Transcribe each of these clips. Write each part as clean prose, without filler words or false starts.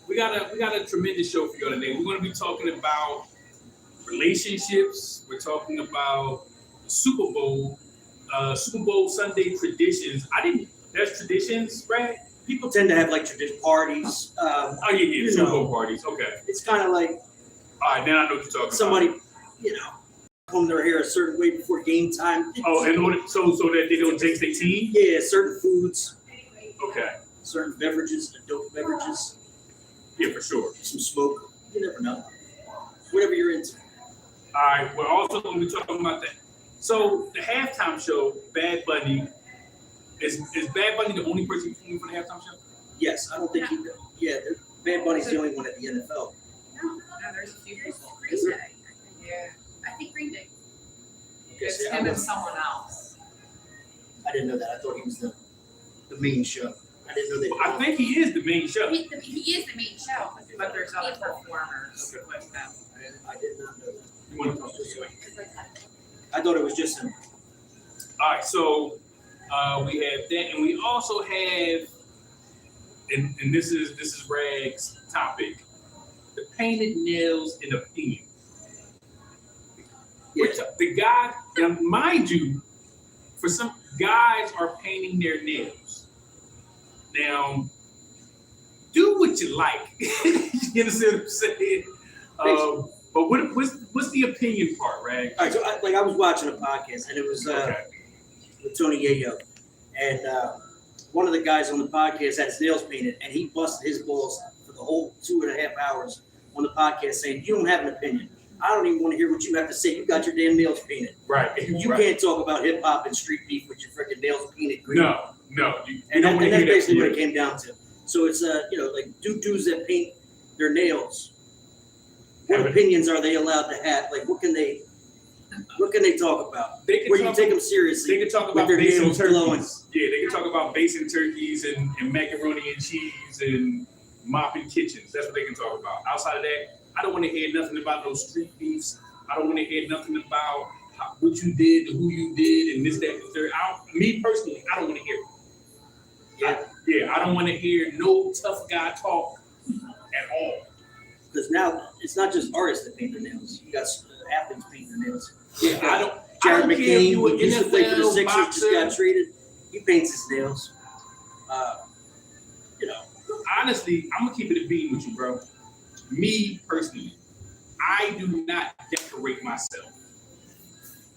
We got a tremendous show for you today. We're going to be talking about relationships. We're talking about the Super Bowl Sunday traditions. There's traditions, right? People tend to have like tradition parties. Super Bowl parties. Okay. It's kind of like. All right, then I know what you're talking somebody, about. Comb their hair a certain way before game time. Oh, so that they don't jinx their team? Yeah, certain foods. Okay. Certain beverages, adult beverages. Yeah, for sure. Some smoke. You never know. Whatever you're into. All right, we're also going to be talking about that. So the halftime show, Bad Bunny, is Bad Bunny the only person performing for the halftime show? Yes, I don't think he. Yeah, Bad Bunny's the only one at the NFL. No, there's a few people. Green Day. Yeah, I think Green Day. It's him and someone else. I didn't know that. I thought he was the main show. I didn't know that. Well, I think he is the main show. He is the main show, but there's other performers with them. I did not know that. You want to talk to him? I thought it was just him. All right, so we have that, and we also have, and this is Rag's topic, the painted nails in opinion. Yeah. The guy, now mind you, for some guys are painting their nails. Now, do what you like. You understand what I'm saying? But what's the opinion part, Rag? All right, so I was watching a podcast, and it was with Tony Yayo, and one of the guys on the podcast had his nails painted, and he busted his balls for the whole 2.5 hours on the podcast, saying, "You don't have an opinion. I don't even want to hear what you have to say. You got your damn nails painted. Right. You can't talk about hip hop and street beef with your freaking nails painted green." No. And that's basically what it came down to. So it's like dudes that paint their nails. What opinions are they allowed to have? Like, what can they talk about? Where you take them seriously? They can talk about basing turkeys. Yeah, they can talk about basing turkeys and macaroni and cheese and mopping kitchens. That's what they can talk about. Outside of that, I don't want to hear nothing about those street beefs. I don't want to hear nothing about what you did, who you did, and this, that, and the third. Me personally, I don't want to hear it. I don't want to hear no tough guy talk at all. Because now it's not just artists that paint their nails. You got athletes painting their nails. Yeah, I don't jRag care if you McCain, an who used to play for the NFL Sixers, boxer. just got traded. He paints his nails. Honestly, I'm gonna keep it a beam with you, bro. Me personally, I do not decorate myself.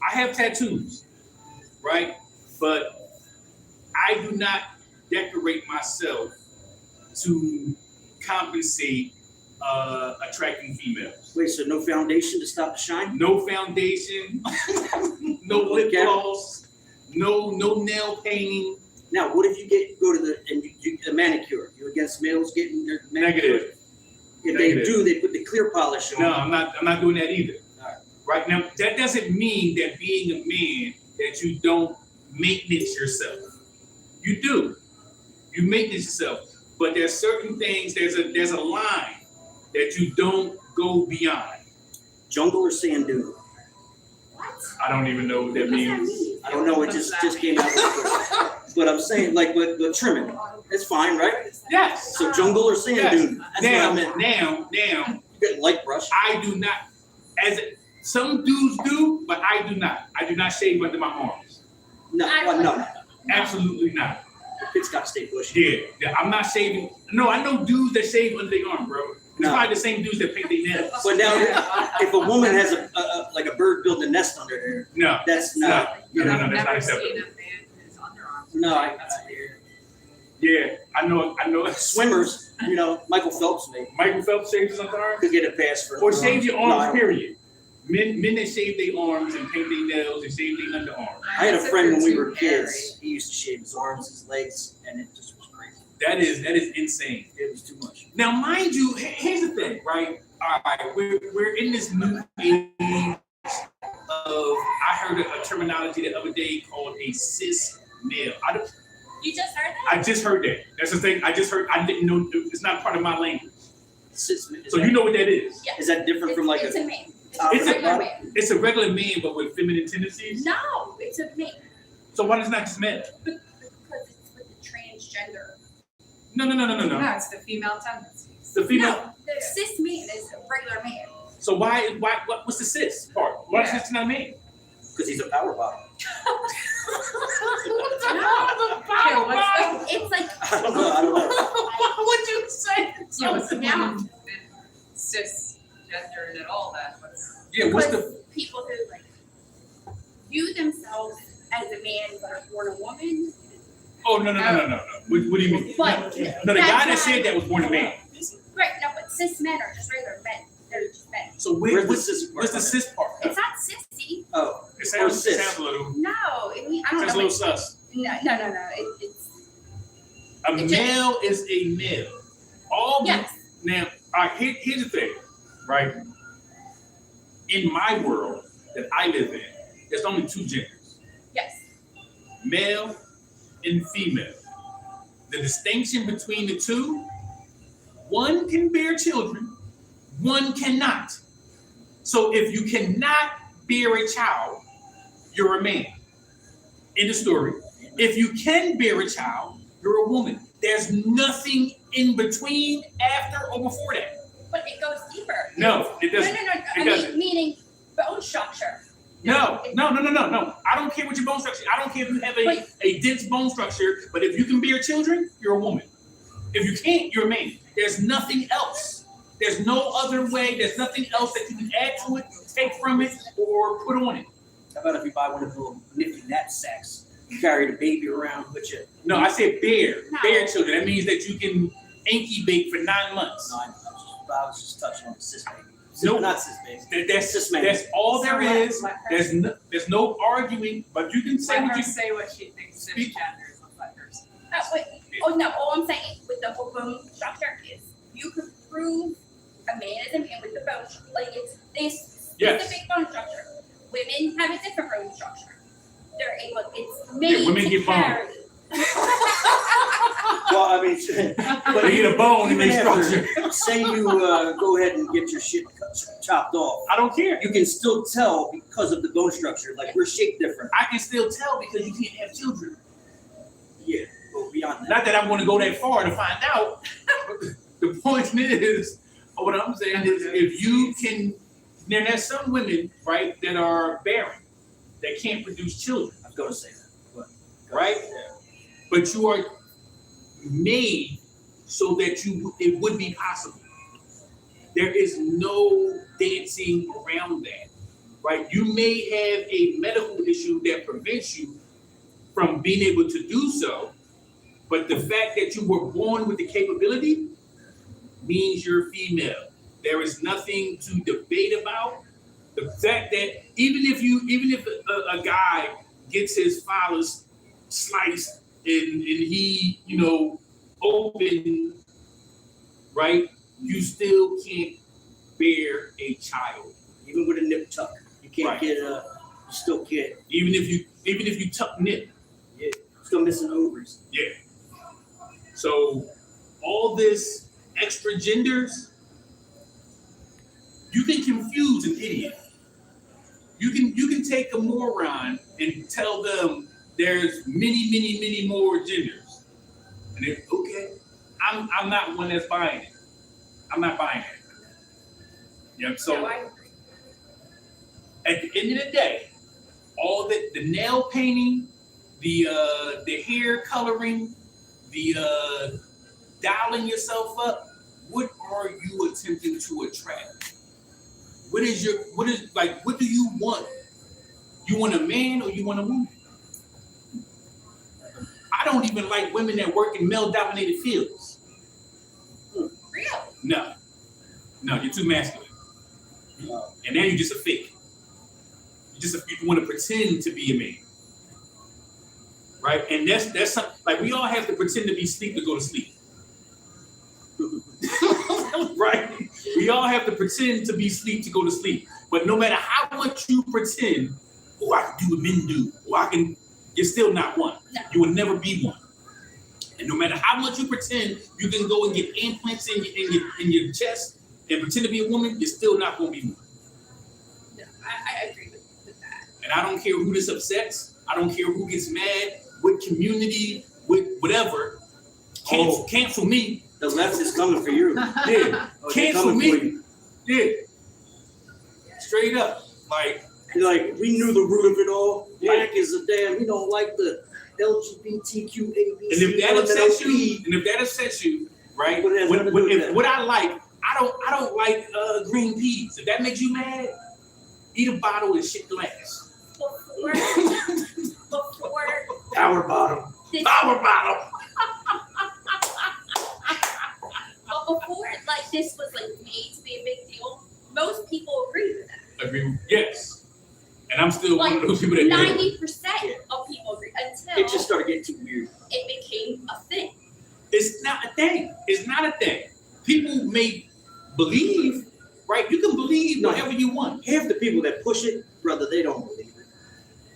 I have tattoos, right? But I do not decorate myself to compensate attracting females. Wait, so no foundation to stop the shine? No foundation, no lip gloss, no nail painting. Now, what if you go to the manicure? You against males getting their manicure? Negative. If they do, they put the clear polish on. No, I'm not doing that either. Right now, that doesn't mean that being a man that you don't maintenance yourself. You do. You maintenance yourself, but there's certain things. There's a line that you don't go beyond. Jungle or sand dune? What? I don't even know what that means. I don't know. It just came out. But I'm saying, like, with trimming, it's fine, right? Yes. So jungle or sand dune? That's what I meant. Now, you get light brush. I do not. Some dudes do, but I do not. I do not shave under my arms. No. Absolutely not. The pit's got to stay bushy. Yeah, I'm not shaving. No, I know dudes that shave under their arm, bro. It's probably the same dudes that paint their nails. But now, if a woman has a bird building a nest under her, no, that's not. No, that's I've not never acceptable. seen a man whose underarms. No, That's weird. Yeah, I know. Swimmers, Michael Phelps Michael Phelps shaves his underarms. could get a pass for. Or shave your arms, period. Men that shave their arms and paint their nails and shave their underarms. I had a friend when we were kids. He used to shave his arms, his legs, and it just was crazy. That is insane. It was too much. Now, mind you, here's the thing, right? All right, we're in this new age of. I heard a terminology the other day called a cis male. You just heard that? I just heard that. That's the thing. I just heard. I didn't know. It's not part of my language. So you know what that is? Yeah. Is that different from like it's a man. It's a regular man. It's a regular man, but with feminine tendencies. No, it's a man. So why does it not just men? gender. No. No, it's the female tendencies. The female. No, the cis man is a regular man. So what's the cis part? Why is cis not a man? Because he's a power bottom. It's like I don't know. What would you say? Yeah, what's the now woman and cisgender and all that? Yeah, what's because the? people who like view themselves as a man but are born a woman. Oh no. What do you mean? But No, the guy that said that was born a man. Right, no, but cis men are just regular men. They're just men. So Where's the cis part? what's the cis part? It's not sissy. Oh, It sounds cis. a little. No, I don't Sounds a know. little sus. No. It's A male is a male. All yes. now. All right. Here's the thing, right? In my world that I live in, there's only two genders: Yes. male and female. The distinction between the two: one can bear children, one cannot. So if you cannot bear a child, you're a man. End of story. If you can bear a child, you're a woman. There's nothing in between, after, or before that. But it goes deeper. No, it doesn't. No. It doesn't. Meaning bone structure. No. I don't care what your bone structure. I don't care if you have a dense bone structure, but if you can bear children, you're a woman. If you can't, you're a man. There's nothing else. There's no other way. There's nothing else that you can add to it, take from it, or put on it. how about if you buy one of those little nifty knapsacks? You carry the baby around with you. No, I said bear. No. Bear children. That means that you can incubate for 9 months. No, I was just touching on the cis baby. Nope. Not cis baby. That's all there is. Let her There's no arguing, but you can say let what her you say what she thinks cisgender is. Let her say. All I'm saying with the whole bone structure is you could prove a man is a man with the bone structure. Like it's this specific bone structure. Women have a different bone structure. They're able. It's made women to get carry. Well, I mean, but They get a bone in even their after, structure. say you go ahead and get your shit chopped off, I don't care. you can still tell because of the bone structure. Like we're shaped different. I can still tell because you can't have children. Yeah, but beyond that. Not that I'm going to go that far to find out. The point is, what I'm saying is, if you can, then there's some women, right, that are barren, that can't produce children, I was going to say that. But, right? But you are made so that it would be possible. There is no dancing around that, right? You may have a medical issue that prevents you from being able to do so, but the fact that you were born with the capability means you're female. There is nothing to debate about. The fact that even if a guy gets his phallus sliced and he, open, right, you still can't bear a child. even with a nip tuck, you can't Right. get you still can't. Even if you tuck nip. Yeah, still missing ovaries. Yeah. So all this extra genders, you can confuse an idiot. You can take a moron and tell them there's many more genders. And they're okay. I'm not one that's buying it. I'm not buying it. Yeah, so No, I agree. at the end of the day, all the nail painting, the hair coloring, the dialing yourself up, what are you attempting to attract? What do you want? You want a man or you want a woman? I don't even like women that work in male-dominated fields. Really? No, you're too masculine. And then you're just a fake. You want to pretend to be a man. Right? And that's something, like we all have to pretend to be asleep to go to sleep. Right? We all have to pretend to be asleep to go to sleep. But no matter how much you pretend, I can do what men do, you're still not one. No. You will never be one. And no matter how much you pretend, you can go and get implants in your chest and pretend to be a woman, you're still not going to be one. No, I agree with that. And I don't care who this upsets. I don't care who gets mad, what community, with whatever. Cancel me. The left is coming for you. Yeah. Oh, they're Cancel coming me. for you. Yeah. Straight up. Like, we knew the root of it all. Yeah. Blak is a damn, we don't like the LGBTQ, ABC, and if that upsets you, right? What I like, I don't like green peas. If that makes you mad, eat a bottle and shit glass. Before Power bottom. Power bottle. But before like this was like made to be a big deal, most people agree with that. Yes. And I'm still Like one of those people that 90% of people agree until It just started getting too weird. it became a thing. It's not a thing. It's not a thing. People may believe, right? You can believe whatever you want. Half the people that push it, brother, they don't believe it.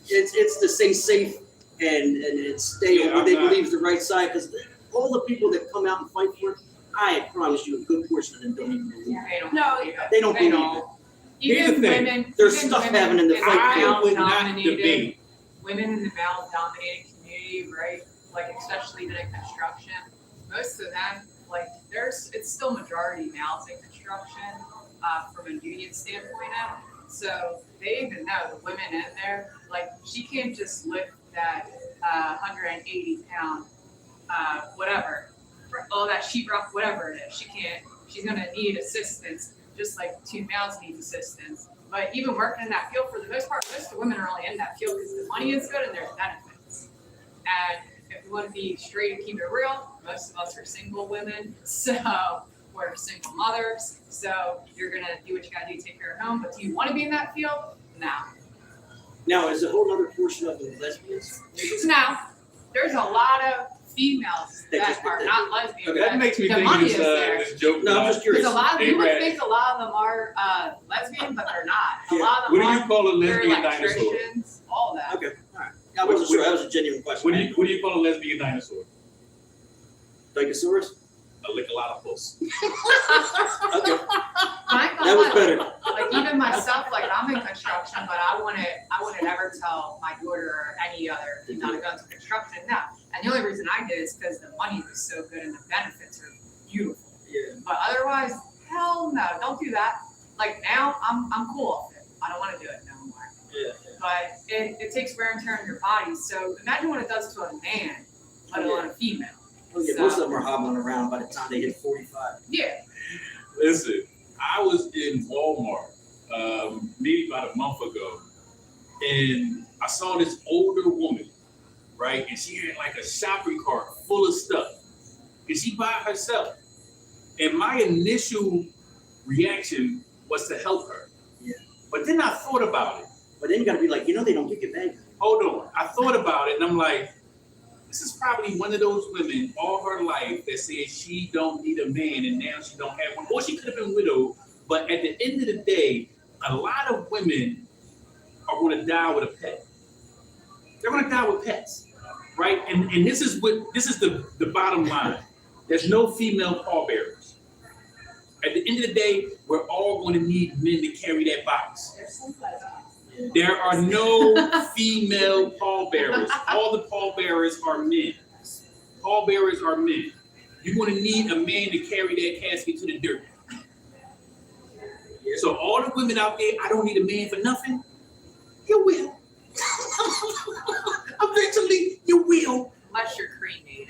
It's to stay safe and stay on what they believe is the right side. Because all the people that come out and fight for it, I promise you, a good portion of them don't even believe it. They don't believe it. Here's the thing. Women, There's even stuff women happening in the in fight. I would not male-dominated- debate. Women in the male-dominated community, right? Like especially even in construction, most of them, like it's still majority males in construction from a union standpoint now. So they even know the women in there, like she can't just lift that 180-pound whatever, all that sheetrock, whatever it is. She can't. She's gonna need assistance, just like two males need assistance. But even working in that field, for the most part, most of the women are only in that field because the money is good and there's benefits. And if you want to be straight and keep it real, most of us are single women, so we're single mothers. So you're gonna do what you gotta do to take care of home. But do you want to be in that field? No. Now, is a whole other portion of the lesbians? Now, there's a lot of females that are not lesbians. Okay, that makes me the think money of is there. this joke. No, I'm just curious. Because a lot of you would jRag. think a lot of them are lesbian, but they're not. A Yeah. lot of them What do you are. call a They're lesbian dinosaur? electricians, all that. Okay, all right. I wasn't sure. That was a genuine question. What do you call a lesbian dinosaur? Stegosaurus? A lick-a-lot-of-puss. Okay, That was better. Like even myself, like I'm in construction, but I wouldn't ever tell my daughter or any other not to go into construction. No. And the only reason I did is because the money was so good and the benefits are beautiful. Yeah. But otherwise, hell no, don't do that. Like now, I'm cool with it. I don't want to do it no more. Yeah. But it takes wear and tear on your body. So imagine what it does to a man, let alone a female. Well, yeah, most of them are hobbling around by the time they hit 45. Yeah. Listen, I was in Walmart maybe about a month ago, and I saw this older woman, right? And she had like a shopping cart full of stuff, and she by herself. And my initial reaction was to help her. Yeah. But then I thought about it. But then you got to be like, they don't get your bag. Hold on. I thought about it, and I'm like, this is probably one of those women all her life that said she don't need a man, and now she don't have one. Or she could have been widowed. But at the end of the day, a lot of women are going to die with a pet. They're going to die with pets, right? And this is the bottom line. There's no female pallbearers. At the end of the day, we're all going to need men to carry that box. There are no female pallbearers. All the pallbearers are men. Pallbearers are men. You're going to need a man to carry that casket to the dirt. So all the women out there, I don't need a man for nothing. You will. Eventually, you will. Unless you're cremated.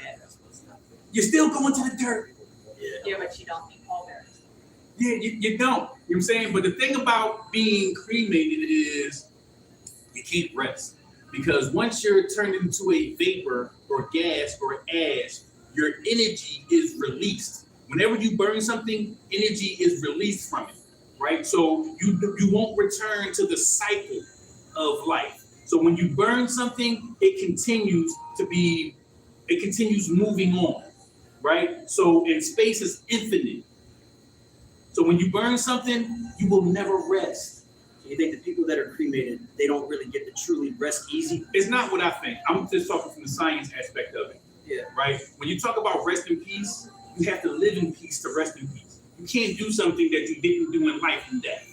You're still going to the dirt. Yeah, but you don't need pallbearers. Yeah, you don't. You know what I'm saying? But the thing about being cremated is you can't rest. Because once you're turned into a vapor or gas or ash, your energy is released. Whenever you burn something, energy is released from it, right? So you won't return to the cycle of life. So when you burn something, it continues moving on, right? So and space is infinite. So when you burn something, you will never rest. You think the people that are cremated, they don't really get to truly rest easy? It's not what I think. I'm just talking from the science aspect of it. Yeah. Right? When you talk about rest in peace, you have to live in peace to rest in peace. You can't do something that you didn't do in life and death.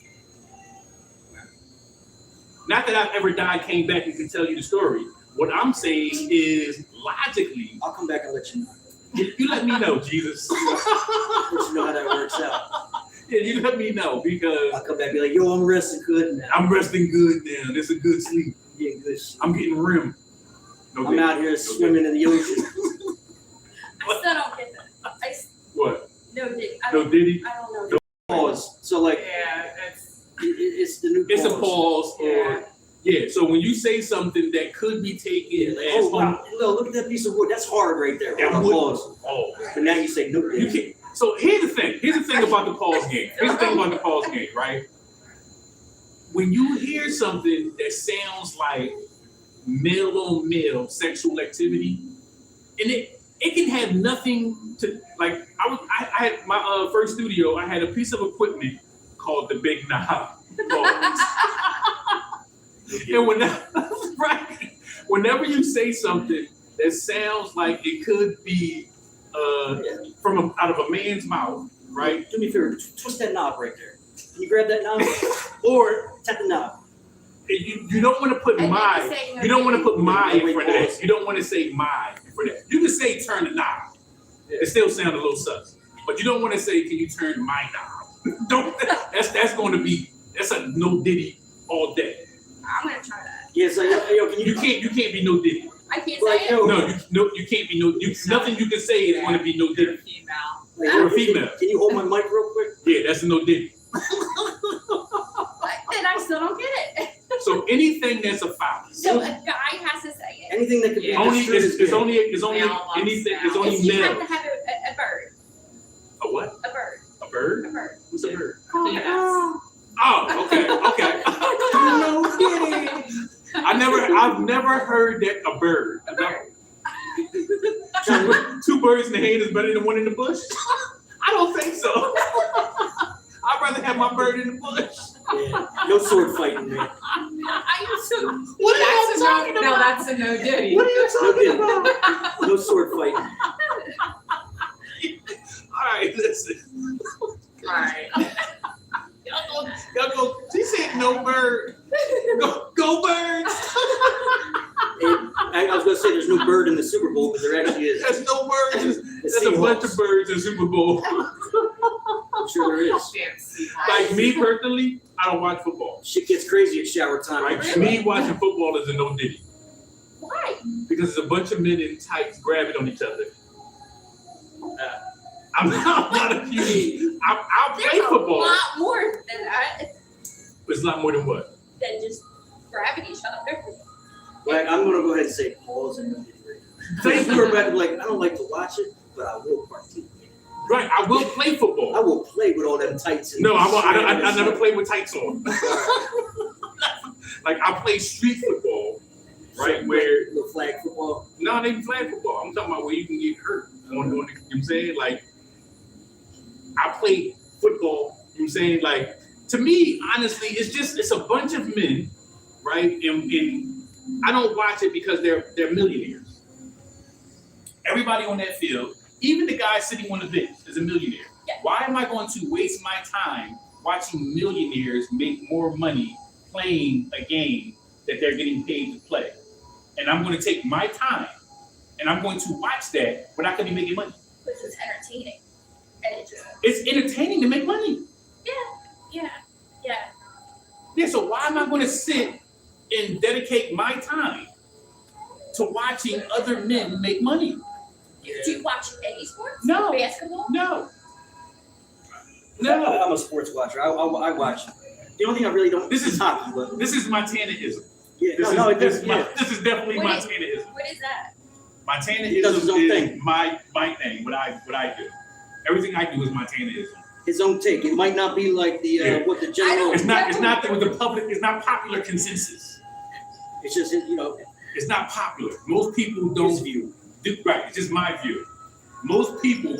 Not that I've ever died, came back, and can tell you the story. What I'm saying is logically, I'll come back and let you know. You let me know, Jesus. Let you know how that works out. Yeah, you let me know because I'll come back and be like, yo, I'm resting good now. I'm resting good now. This is a good sleep. Yeah, good shit. I'm getting rim. No I'm dick. out here swimming in the ocean. I still don't get that. What? No dick. No Diddy? I don't know. Pause. So like, Yeah, it's the new It's a pause. pause Yeah. or yeah. So when you say something that could be taken Like, as oh wow, look at that piece of wood. That's hard right there. That Hold on, wood- pause. oh, But now you say no. you can't. So here's the thing. Here's the thing about the pause game. Here's the thing about the pause game, right? When you hear something that sounds like male on male sexual activity, and it can have nothing to like. I had my first studio. I had a piece of equipment called the Big Knob. And whenever you say something that sounds like it could be out of a man's mouth, right? Do me a favor. Twist that knob right there. Can you grab that knob? Or Tap the knob. you don't want to put I my. didn't say no You don't want to put my in Wait, front of pause. that. You don't want to say my in front of that. You can say turn the knob. It still sounds a little sus. But you don't want to say, can you turn my knob? Don't. That's going to be. That's a no Diddy all day. I'm gonna try that. Yeah, so yo, can You can't be no Diddy. I can't Like, say it. yo, You can't be no. Nothing you can say is going to be no They're Diddy. female. like, You're a can you- female. Can you hold my mic real quick? Yeah, that's a no Diddy. Then I still don't get it. So anything that's a foul. So a guy has to say it. Anything that could be Yeah. Only construed as it's gay. only Male anything. loves It's male. only You have male. to have a bird. A what? A bird. A bird? A bird. What's a bird? Yes. Oh, okay. No kidding. I've never heard that a bird. A bird. Two birds in the hand is better than one in the bush? I don't think so. I'd rather have my bird in the bush. Yeah. No sword fighting, man. I used to. What are That's you a talking no, about? no, that's a no Diddy. What are you No talking kidding. about? No sword fighting. All right, listen. Right. Y'all go. She said no bird. Go birds. And I was gonna say there's no bird in the Super Bowl, but there actually is. There's no birds. The There's a bunch of Seahawks. birds in Super Bowl. I'm sure there is. Damn Seahawks. Like me personally, I don't watch football. Shit gets crazy at shower time. Like me watching football is a no Diddy Why? because it's a bunch of men in tights grabbing on each other. I'm not a cutie. I'll play There's a football. lot more than that. It's a lot more than what? Than just grabbing each other. Like I'm gonna go ahead and say pause and Thank you you. were back like I don't like to watch it, but I will partake. Right, I will play I football. will play with all them tights. And No, I and never stuff. played with tights on. Like I play street football, right? Where the flag football. no, they flag football. I'm talking about where you can get hurt. You know what I'm saying? Like I play football. You know what I'm saying? Like to me, honestly, it's a bunch of men, right? And I don't watch it because they're millionaires. Everybody on that field, even the guy sitting on the bench, is a millionaire. Yeah. Why am I going to waste my time watching millionaires make more money playing a game that they're getting paid to play? And I'm going to take my time and I'm going to watch that when I could be making money. Which is entertaining. And it just. It's entertaining to make money. Yeah. Yeah, so why am I going to sit and dedicate my time to watching other men make money? Do you watch any sports? No. Basketball? No. No. I'm a sports watcher. I watch. The only thing I really don't. This is hockey, but This is Montanaism. yeah, This this is yeah. this is definitely What is- Montanaism. What is that? He does his own Montanaism thing. is my thing. What I do. Everything I do is Montanaism. His own take. It might not be like the Yeah. what the general. It's not with the public. It's not popular consensus. It's just It's not popular. Most people don't view. Right. It's just my view. Most people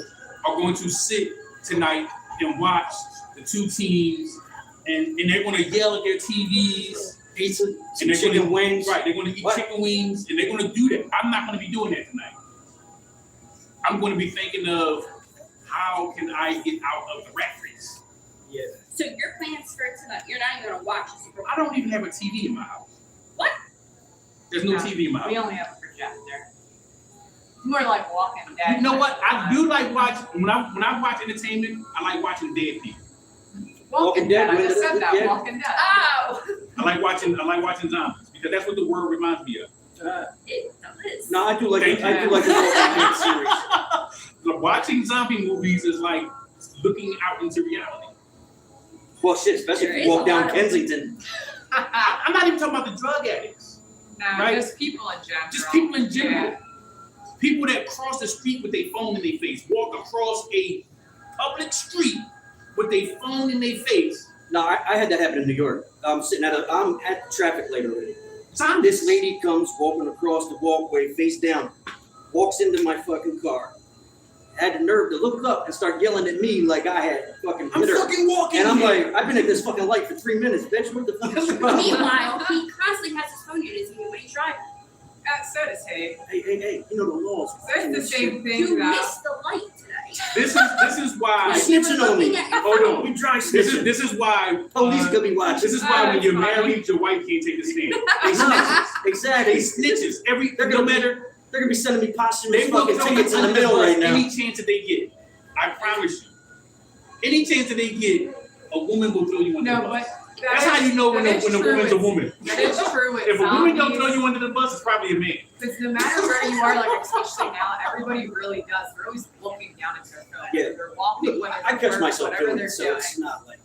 are going to sit tonight and watch the two teams, and they're going to yell at their TVs. Pizza, And some they're chicken gonna, wings. Right, they're going to eat What? chicken wings, and they're going to do that. I'm not going to be doing that tonight. I'm going to be thinking of how can I get out of the rat race. Yeah. So your plans for tonight, you're not even going to watch the Super Bowl. I don't even have a TV in my house. What? There's no No, TV in my house. We only have a projector. More like Walking Dead. You know what? I do like watching when I watch entertainment. I like watching dead people. Walking Dead. I just said that. Yeah. Walking Dead. Oh. I like watching zombies because that's what the word reminds me of. It does. No, I do like Thank the Walking Dead series. So watching zombie movies is like looking out into reality. Well, shit, especially There if you is walk a down lot of- Kensington. I'm not even talking about the drug addicts. No, Right. just people in general. Just people in general. Yeah. People that cross the street with their phone in their face, walk across a public street with their phone in their face. No, I had that happen in New York. I'm at the traffic light already. Zombies. This lady comes walking across the walkway, face down, walks into my fucking car. Had the nerve to look up and start yelling at me like I had fucking I'm hit her. fucking walking. And I'm here. like, I've been at this fucking light for 3 minutes, bitch. What the fuck is wrong? Meanwhile, he constantly has his phone in his hand when he's driving. So does he. Hey, you know the laws. So it's the same thing You about. missed the light today. This is why. You're snitching on me. Hold on. You dry This snitching. is why. Police could be watching. This is why when you're That's funny. married, your wife can't take the stand. They snitches. They Exactly. snitches. They're No gonna be- matter. They're gonna be sending me They posthumous will fucking throw tickets in the under mail bus right now. any chance that they get. I promise you. Any chance that they get, a woman will throw you under the No, bus. but That's how you know when a woman's a woman. That is true with If a woman don't zombies. throw you under the bus, it's probably a man. Because no matter where you are, like especially now, everybody really does. They're always looking down at their phone. Yeah. They're walking, whether I they're catch myself whatever doing they're it, so doing. it's not like,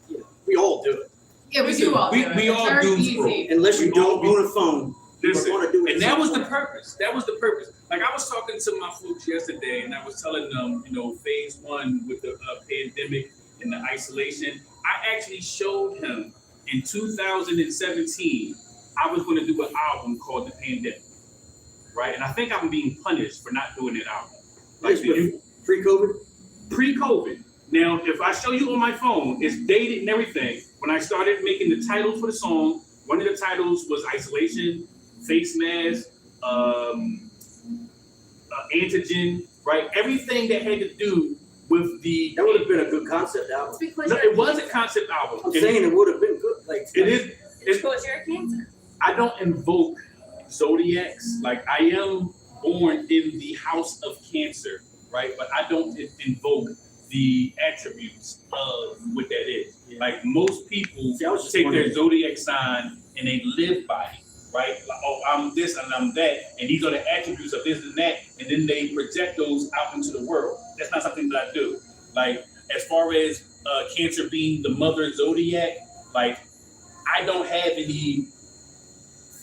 we all do it. Yeah, we do all We- do it. we It's all very doom easy. scroll. Unless you We all don't own a phone, you Listen, want to do it. and that was the purpose. That was the purpose. Like I was talking to my folks yesterday, and I was telling them, phase one with the pandemic and the isolation. I actually showed him in 2017. I was going to do an album called The Pandemic, right? And I think I'm being punished for not doing that album. Like Pre-COVID? pre-COVID. Now, if I show you on my phone, it's dated and everything. When I started making the titles for the song, one of the titles was Isolation, Face Mask, Antigen, right? Everything that had to do with the. That would have been a good concept album. It's because No, you're it was a concept album. I'm saying it would have been good. Like It is. It's because you're a cancer. I don't invoke zodiacs. Like I am born in the house of Cancer, right? But I don't invoke the attributes of what that is. Yeah. Like most people See, I was just take their wondering. zodiac sign and they live by it, right? Like, oh, I'm this and I'm that, and these are the attributes of this and that, and then they project those out into the world. That's not something that I do. Like as far as Cancer being the mother zodiac, like I don't have any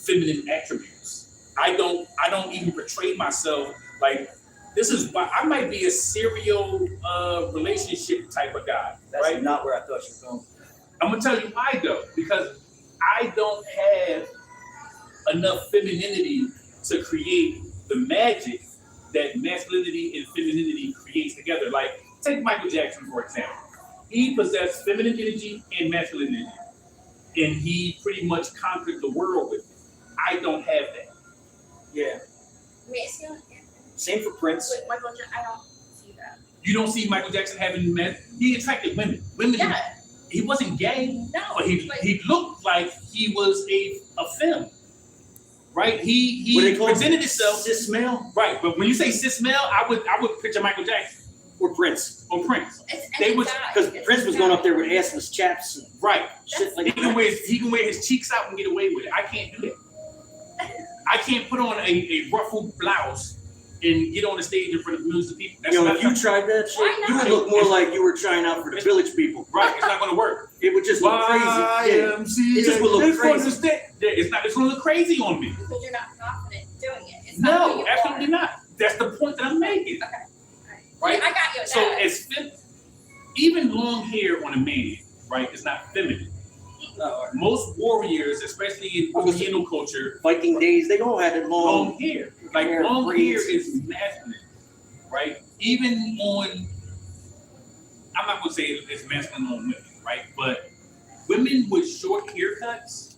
feminine attributes. I don't even portray myself like this is why I might be a serial relationship type of guy, That's right? not where I thought you were going. I'm gonna tell you why though, because I don't have enough femininity to create the magic that masculinity and femininity creates together. Like take Michael Jackson for example. He possessed feminine energy and masculine energy, and he pretty much conquered the world with it. I don't have that. Yeah. Masculine. Same for Prince. Wait, Michael Jackson, I don't see that. You don't see Michael Jackson having men. He attracted women. Women. Yeah. He wasn't gay, No. but he looked like he was a femme, right? What He they call presented himself cis male right. But when you say cis male, I would picture Michael Jackson or Prince. or Prince, It's They any was- guy. Because It's Prince any was going guy. up there with assless chaps and right? shit like He that. can wear his cheeks out and get away with it. I can't do that. I can't put on a ruffled blouse and get on the stage in front of millions of people. That's not If you tried that shit, Why you would not? look more like you were trying out for the village people. right. It's not going to work. It would just look crazy. Yeah. It just would look crazy. Yeah, it's not. It's going to look crazy on me. Because you're not confident doing it. It's not who No, you absolutely are. not. That's the point that I'm making. Okay. Right? Yeah, I got you. So That. it's even long hair on a man, right? It's not feminine. Most warriors, especially in Oriental culture, Viking days, they all had it long. long hair. Like hair, long hair braids. is masculine, right? Even on, I'm not gonna say it's masculine on women, right? But women with short haircuts,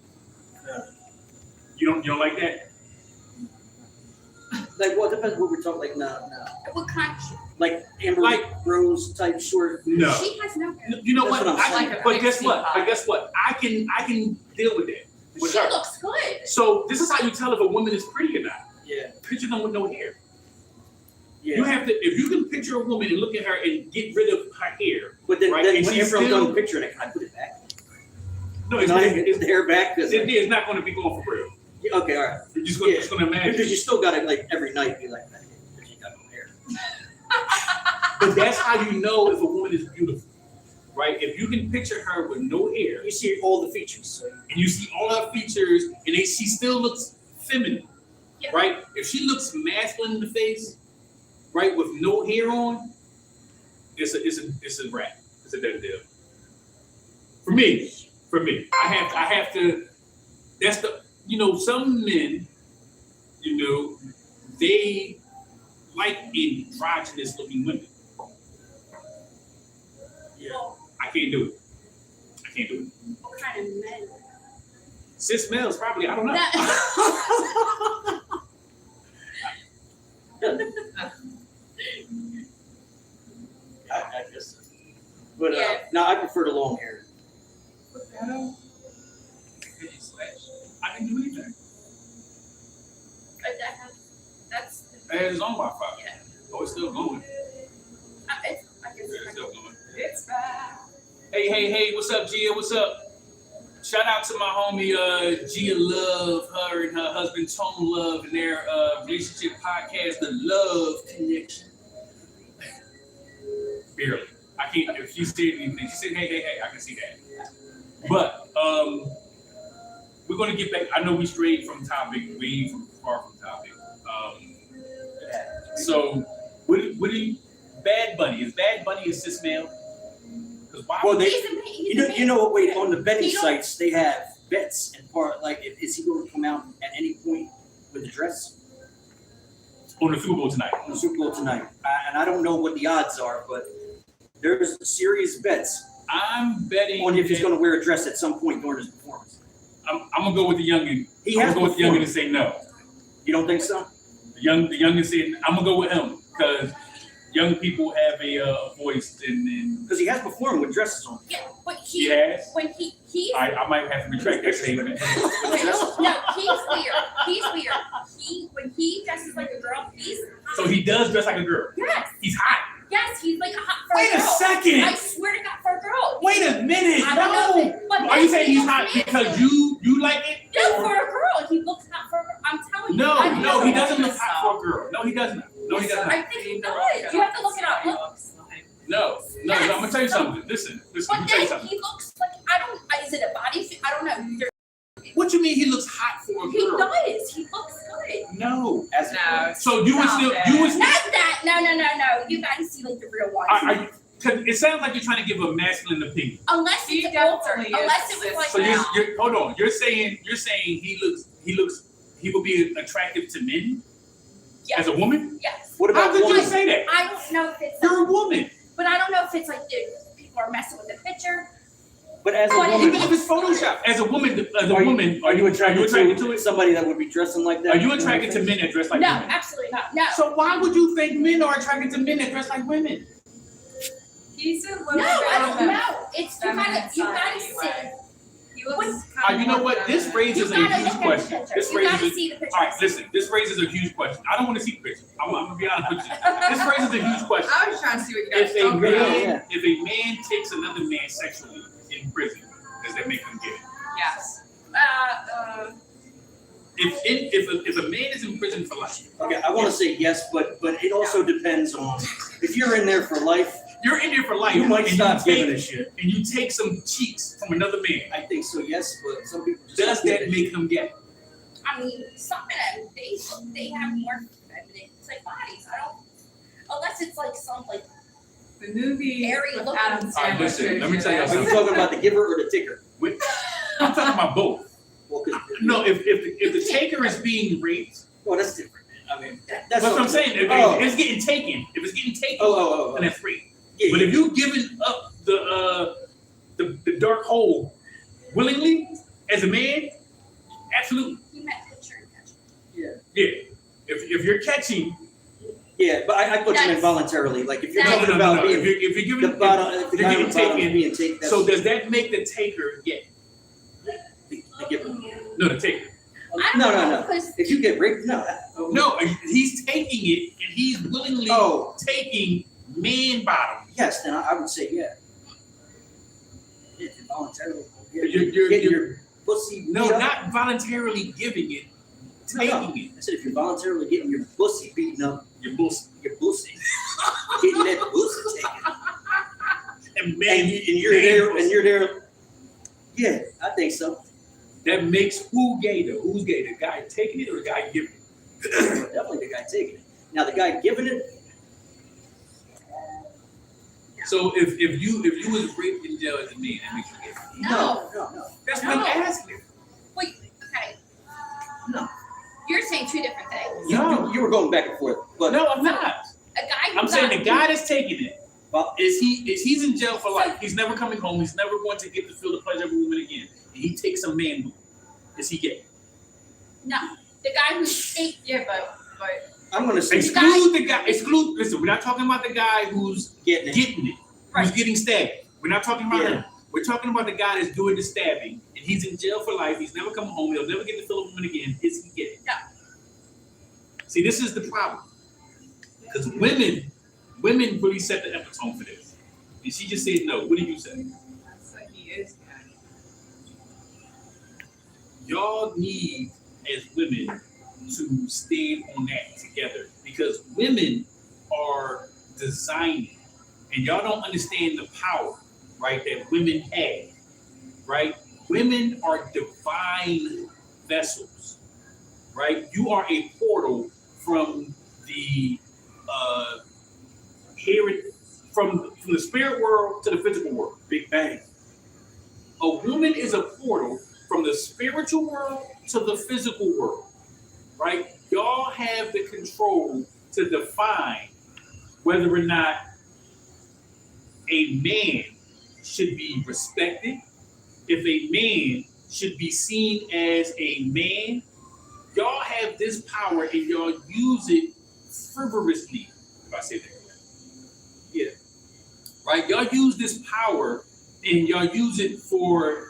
you don't like that? Like what? Depends what we're talking. Like no. What kind of shit? Like Amber Like- Rose type short. No. She has no hair. You know That's what? what I'm saying. Like a But guess pixie what? pie. But guess what? I can deal with that. With She her. looks good. So this is how you tell if a woman is pretty or not. Yeah. Picture them with no hair. have to. If you can picture a woman and look at her and get rid of her hair, But then, right? then And when she's everyone's still- done picturing it, can I put it back? No, Can I get the hair back? it's not going to be going for real. Okay, all right. You're just going to imagine. Because you still gotta like every night be like that. Because you got no hair. But that's how you know if a woman is beautiful, right? If you can picture her with no hair, You see all the features. So and you see all her features, and she still looks feminine, Yeah. right? If she looks masculine in the face, right, with no hair on, it's a wrap. It's a dead deal. For me, I have to. That's the some men, they like androgynous looking women. yeah. I can't do it. What kind of men? Cis males probably. I don't know. I guess. But Yeah. no, I prefer the long hair. What the hell? I can do anything. But that's It's on my phone. yeah. Oh, it's still going. I guess It's still going. It's back. Hey, what's up, Gia? What's up? Shout out to my homie Gia Love, her and her husband Tone Love, and their relationship podcast, The Love Connection. Barely. I can't. If she said anything, she said, hey, I can see that. But we're gonna get back. I know we strayed from topic, way far from topic. So what do you? Bad Bunny, is Bad Bunny a cis male? Because why? Well, he's a man. You know what? Wait, on the betting He don't- sites, they have bets and part. Like, is he going to come out at any point with a dress on the Super Bowl tonight. on the Super Bowl tonight? And I don't know what the odds are, but there's serious bets I'm betting on if he's that- going to wear a dress at some point during his performance. I'm gonna go with the youngin. He I'm has gonna go with the youngin and performed. say no. You don't think so? The youngin said I'm gonna go with him because young people have a voice and Because he has performed with dresses on. Yeah, but he has. when he's I might have to retract that statement. wait, no, he's weird. He's weird. When he dresses like a girl, he's So he does dress like a girl. yes, He's hot. yes, he's like a hot for Wait a a girl. second. I swear to God, for a girl. Wait a minute. I don't know, No. but Are you saying he's looks hot amazing. because you like it? No, for a girl, he looks hot for a girl. I'm telling you. No, I don't no, know. he doesn't look hot for a girl. No, he doesn't. No, he doesn't. I think he does. You have to look it up. Look. No, I'm gonna tell you something. Listen, let But me tell you then something. he looks like is it a body fit? I don't know. What you mean he looks hot for a He girl? does. He looks good. No. As No. So you would still, you would still, Not that. No. You guys see like the real one. cause it sounds like you're trying to give a masculine opinion. Unless He it's definitely over. is Unless it was cis like So now. you're hold on. You're saying he will be attractive to men yes. as a woman? Yes. What How about could you women? say that? I don't know if it's You're a woman. but I don't know if it's like the people are messing with the picture. But as a But woman, Even if it's Photoshop, as a woman, are you attracted to to it? somebody that would be dressing like that? Are you attracted to men that dress like No, women? absolutely not. No. So why would you think men are attracted to men that dress like women? He's a little No, bit I on don't the know. It's you feminine gotta side see. anyway. He looks What- kind of You know more what? This feminine. raises You a gotta huge look at the question. picture. This You gotta raises. see the picture. All right, listen. This raises a huge question. I don't want to see the picture. I'm gonna be honest with you. This raises a huge question. I was trying to see what you guys If a talking about. man, if a man takes another man sexually in prison, does that make him gay? Yes. If a man is in prison for life, Okay, I want to say yes, but it also depends on if you're in there for life. you're in there for life. You might and stop you giving take, a shit. and you take some cheeks from another man. I think so, yes, but some people just Does don't give that a make shit. him gay? I mean, some of them they have more feminine like bodies. I don't unless it's like some like The movie Very with looking. Adam All right, Sandler. listen, shows let me you tell you that. Are you talking about the giver or the taker? I'm talking about both. Well, 'cause- No, if the taker is being raped, well, that's different. I mean, that's that's what I'm something- saying. If Oh. it's getting taken, if it's getting taken, Oh. then it's rape. Yeah, But yeah. if you giving up the dark hole willingly as a man, absolutely, you meant picture and catch. yeah. If you're catching, Yeah, but I thought you meant That's- voluntarily. Like if you're that's- talking about If being you're giving the bottom, if the you're guy getting on the bottom taken, is being taken, that's so does that make the taker gay? the giver. No, the taker. I don't know, because If you get raped, no. No, he's taking it and he's willingly taking man bottom. Yes, then I would say yeah. If you voluntarily You're get your pussy. No, beat up. not voluntarily giving it, taking it. I said if you're voluntarily getting your pussy beaten up, Your pussy. getting that pussy taken, And man, and you're there. Yeah, I think so. that makes who gay though? Who's gay? The guy taking it or the guy giving it? Definitely the guy taking it. Now the guy giving it. So if you was raped in jail as a man, that makes you gay. No. That's what I'm asking. wait, okay. No. You're saying two different things. You were going back and forth, but No, I'm not. A guy who I'm saying got- the guy that's taking it, well, he's in jail for life. He's never coming home. He's never going to get to feel the pleasure of a woman again. And he takes a man boob. Is he gay? No, the guy who's fake. Yeah, but I'm going to say Exclude the guy. Listen, we're not talking about the guy who's getting it. getting it, who's getting stabbed. We're not talking about him. We're talking about the guy that's doing the stabbing, and he's in jail for life. He's never coming home. He'll never get to feel a woman again. Is he gay? No. See, this is the problem. Because women really set the epitome for this. And she just said no. What do you say? that's like he is gay. Y'all need, as women, to stand on that together. Because women are designing. And y'all don't understand the power, right, that women have, right? Women are divine vessels, right? You are a portal from the from the spirit world to the physical world. Big bang. A woman is a portal from the spiritual world to the physical world, right? Y'all have the control to define whether or not a man should be respected, if a man should be seen as a man. Y'all have this power and y'all use it frivolously, if I say that correctly. Yeah. Right? Y'all use this power and y'all use it for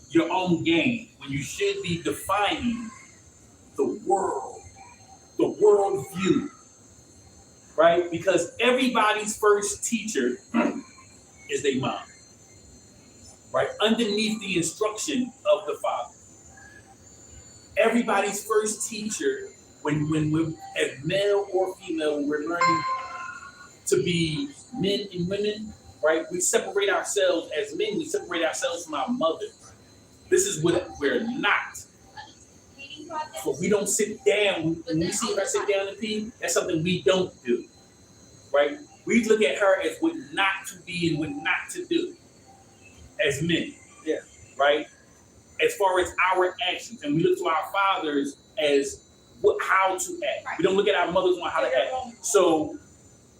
your own gain when you should be defining the world view. Right? Because everybody's first teacher is their mom. Right? Underneath the instruction of the father. Everybody's first teacher, when we're, as male or female, when we're learning to be men and women, right? We separate ourselves as men, we separate ourselves from our mother. This is what we're not. But we don't sit down. When we see her sit down and pee, that's something we don't do, right? We look at her as what not to be and what not to do as men, right? As far as our actions, and we look to our fathers as how to act. We don't look at our mothers on how to act. So,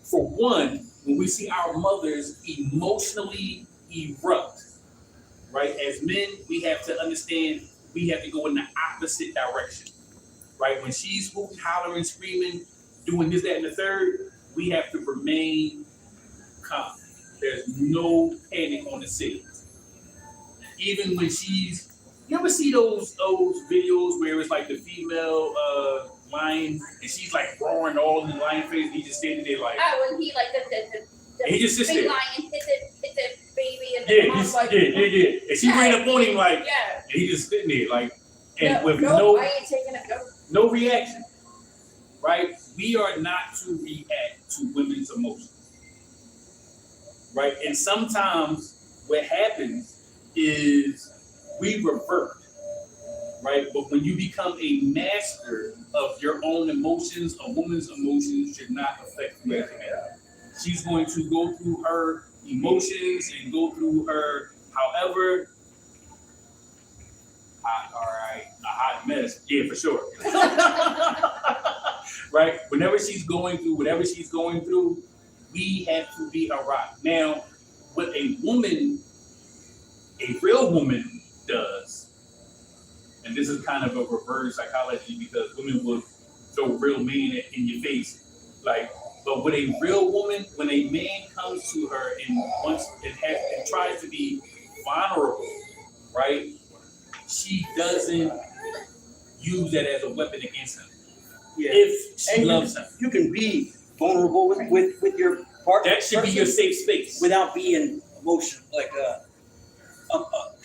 for one, when we see our mothers emotionally erupt, right? As men, we have to understand we have to go in the opposite direction, right? When she's hooting, hollering, screaming, doing this, that, and the third, we have to remain calm. There's no panic on the scene. Even when she's, you ever see those videos where it's like the female lion and she's like roaring all in the lion face and he just standing there like. Oh, when he like the he just sits big there. lion hits the baby and the mom's like. Yeah. And she ran up on him like, yeah. and he just sitting there like, and with no, I ain't taking it. No reaction, right? We are not to react to women's emotions, right? And sometimes what happens is we revert, right? But when you become a master of your own emotions, a woman's emotions should not affect you as a man. She's going to go through her emotions and go through her, however, a hot mess, yeah, for sure. Right? Whenever she's going through whatever she's going through, we have to be a rock. Now, what a real woman does, and this is kind of a reverse psychology because women will throw real men in your face. Like, but with a real woman, when a man comes to her and tries to be vulnerable, right? She doesn't use that as a weapon against him. Yeah. If she And loves him. You can be vulnerable with your partner. That should be your safe space. Without being emotional, like a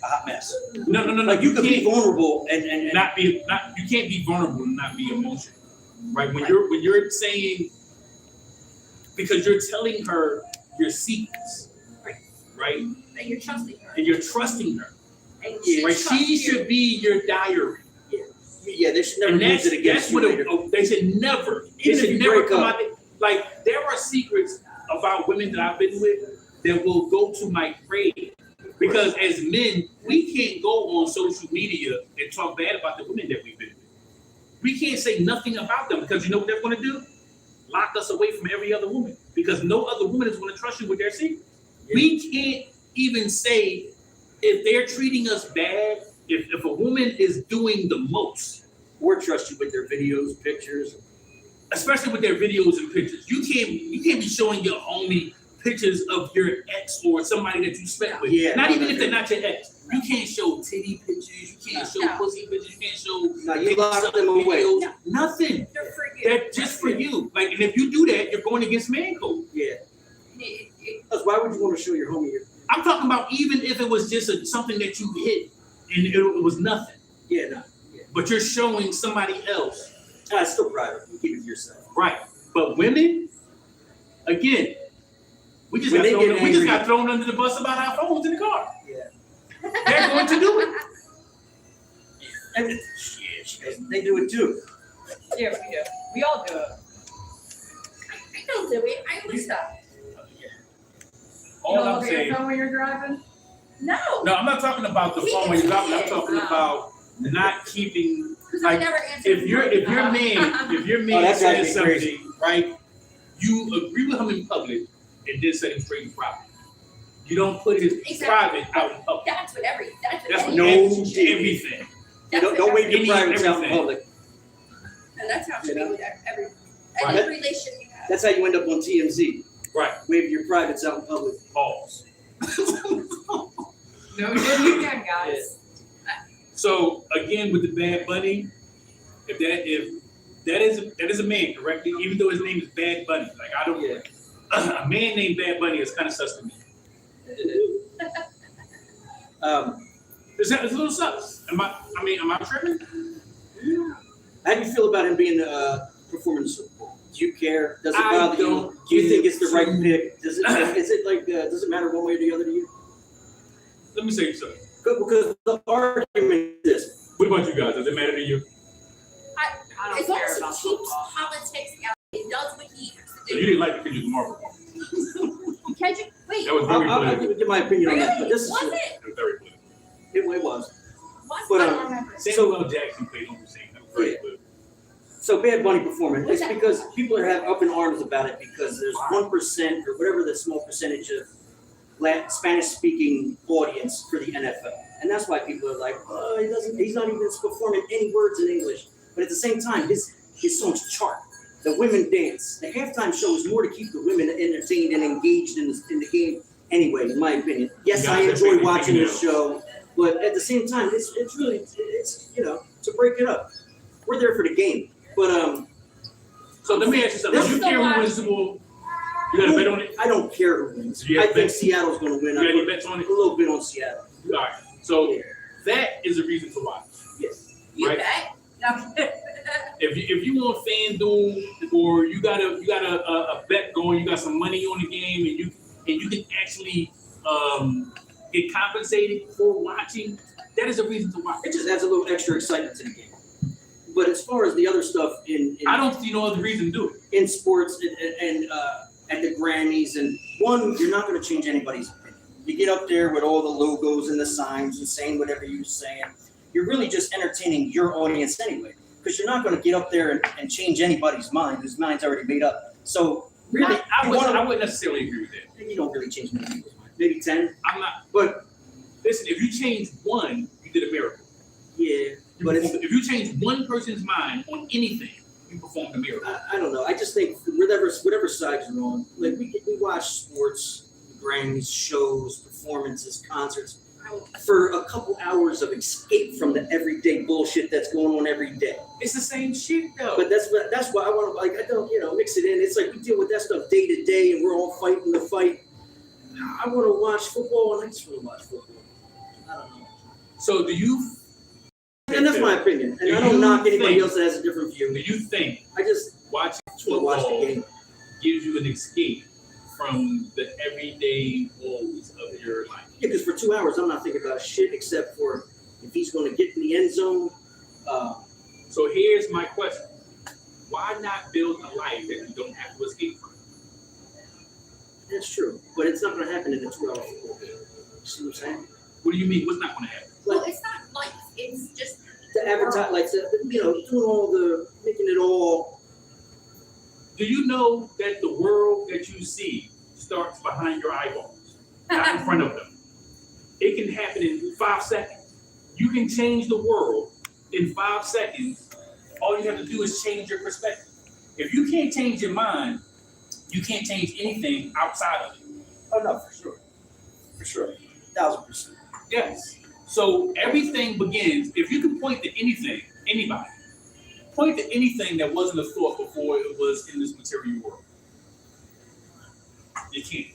hot mess. No. Like you can be vulnerable and you can't be vulnerable and not be emotional. Right? When you're saying, because you're telling her your secrets. Right? And you're trusting her. And you're trusting her. And right? She should be your diary. Yeah, they should never use it against you later. They should never. They should never come out. Like, there are secrets about women that I've been with that will go to my grave. Because as men, we can't go on social media and talk bad about the women that we've been with. We can't say nothing about them, because you know what they're going to do? Lock us away from every other woman, because no other woman is going to trust you with their secrets. Yeah. We can't even say if they're treating us bad, if a woman is doing the most. Or trust you with their videos, pictures. Especially with their videos and pictures. You can't be showing your homie pictures of your ex or somebody that you slept with. Yeah, not even if they're not your ex. You can't show titty pictures, you can't show pussy pictures, you can't show you lock them away. Videos, nothing. They're for you. They're just for you. Like, and if you do that, you're going against man code. Yeah. Because why would you want to show your homie your? I'm talking about even if it was just something that you hit and it was nothing. Yeah, no. Yeah. But you're showing somebody else. It's still private. You keep it to yourself. Right. But women, again, we just got thrown under the bus about our phones in the car. Yeah. They're going to do it. And they do it too. Yeah, we do. We all do it. I don't do it. I always stop. All you don't I'm look at saying. your phone when you're driving? No. No, I'm not talking about the phone when you're driving. I'm talking about not keeping. Like, if your man says something, right? You agree with him in public and then set him straight in private. You don't put his private out in public. That's what everything. Don't wave your privates out in public. And that's how it should be with every relationship you have. That's how you end up on TMZ. Right. Wave your privates out in public. Pause. No, good weekend, guys. So again, with the Bad Bunny, if that is a man, correctly, even though his name is Bad Bunny, like I don't. Yeah. A man named Bad Bunny is kind of sus to me. It's a little sus. Am I tripping? How do you feel about him being performing the Super Bowl? Do you care? Does it bother you? Do you think it's the right pick? Does it matter one way or the other to you? Let me say something. Because the argument is this. What about you guys? Does it matter to you? I don't as long care as about he keeps football. politics out, it does what he has to So do. you didn't like the Kendrick Lamar performance. Wait, That was very I'll political. give my opinion on that. But really? this is Was it? It was very political. it was. But, But, I don't remember. Samuel L. Jackson played on the scene. That was very political. So Bad Bunny performance. It's because people are up in arms about it because there's 1% or whatever the small percentage of Spanish-speaking audience for the NFL, and that's why people are like, oh, he's not even performing any words in English. But at the same time, his songs chart. The women dance. The halftime show is more to keep the women entertained and engaged in the game. Anyway, in my opinion, yes, I enjoy watching this show, but at the same time, it's really to break it up. We're there for the game, but So let me ask you something. Do you care who wins the Bowl? You got a bet on it? I don't care who wins. Yeah, I think Seattle's going to win. You got any bets on it? A little bit on Seattle. All right. So that is a reason to watch. Yes. You right? bet? No. If you want FanDuel or you got a bet going, you got some money on the game, and you can actually get compensated for watching, that is a reason to watch. It just adds a little extra excitement to the game. But as far as the other stuff I don't see no other reason to do it. In sports and at the Grammys, and one, you're not going to change anybody's opinion. You get up there with all the logos and the signs and saying whatever you're saying. You're really just entertaining your audience anyway, because you're not going to get up there and change anybody's mind whose mind's already made up. So really, I wouldn't necessarily agree with that. You don't really change many people's mind. Maybe 10. I'm not. But listen, if you change one, you did a miracle. Yeah. But if you change one person's mind on anything, you performed a miracle. I don't know. I just think whatever side you're on, like we watch sports, Grammys, shows, performances, concerts. for a couple hours of escape from the everyday bullshit that's going on every day. It's the same shit though. But that's why I want to, like, I don't, mix it in. It's like we deal with that stuff day to day, and we're all fighting the fight. I want to watch football, and I just want to watch football. I don't know. So do you? And that's my opinion. And I don't knock anybody else that has a different view. Do you think I just watching want to watch the football game. gives you an escape from the everyday woes of your life? Yeah, because for 2 hours, I'm not thinking about shit except for if he's going to get in the end zone. So here's my question. Why not build a life that you don't have to escape from? That's true. But it's not going to happen in a 2 hour football game. You see what I'm saying? What do you mean? What's not going to happen? Well, it's not life. It's just The advertise, like, doing all making it all. Do you know that the world that you see starts behind your eyeballs, not in front of them? It can happen in 5 seconds. You can change the world in 5 seconds. All you have to do is change your perspective. If you can't change your mind, you can't change anything outside of it. Oh no, for sure. For sure. 1000%. Yes. So everything begins, if you can point to anything, anybody, point to anything that wasn't a thought before it was in this material world. You can't.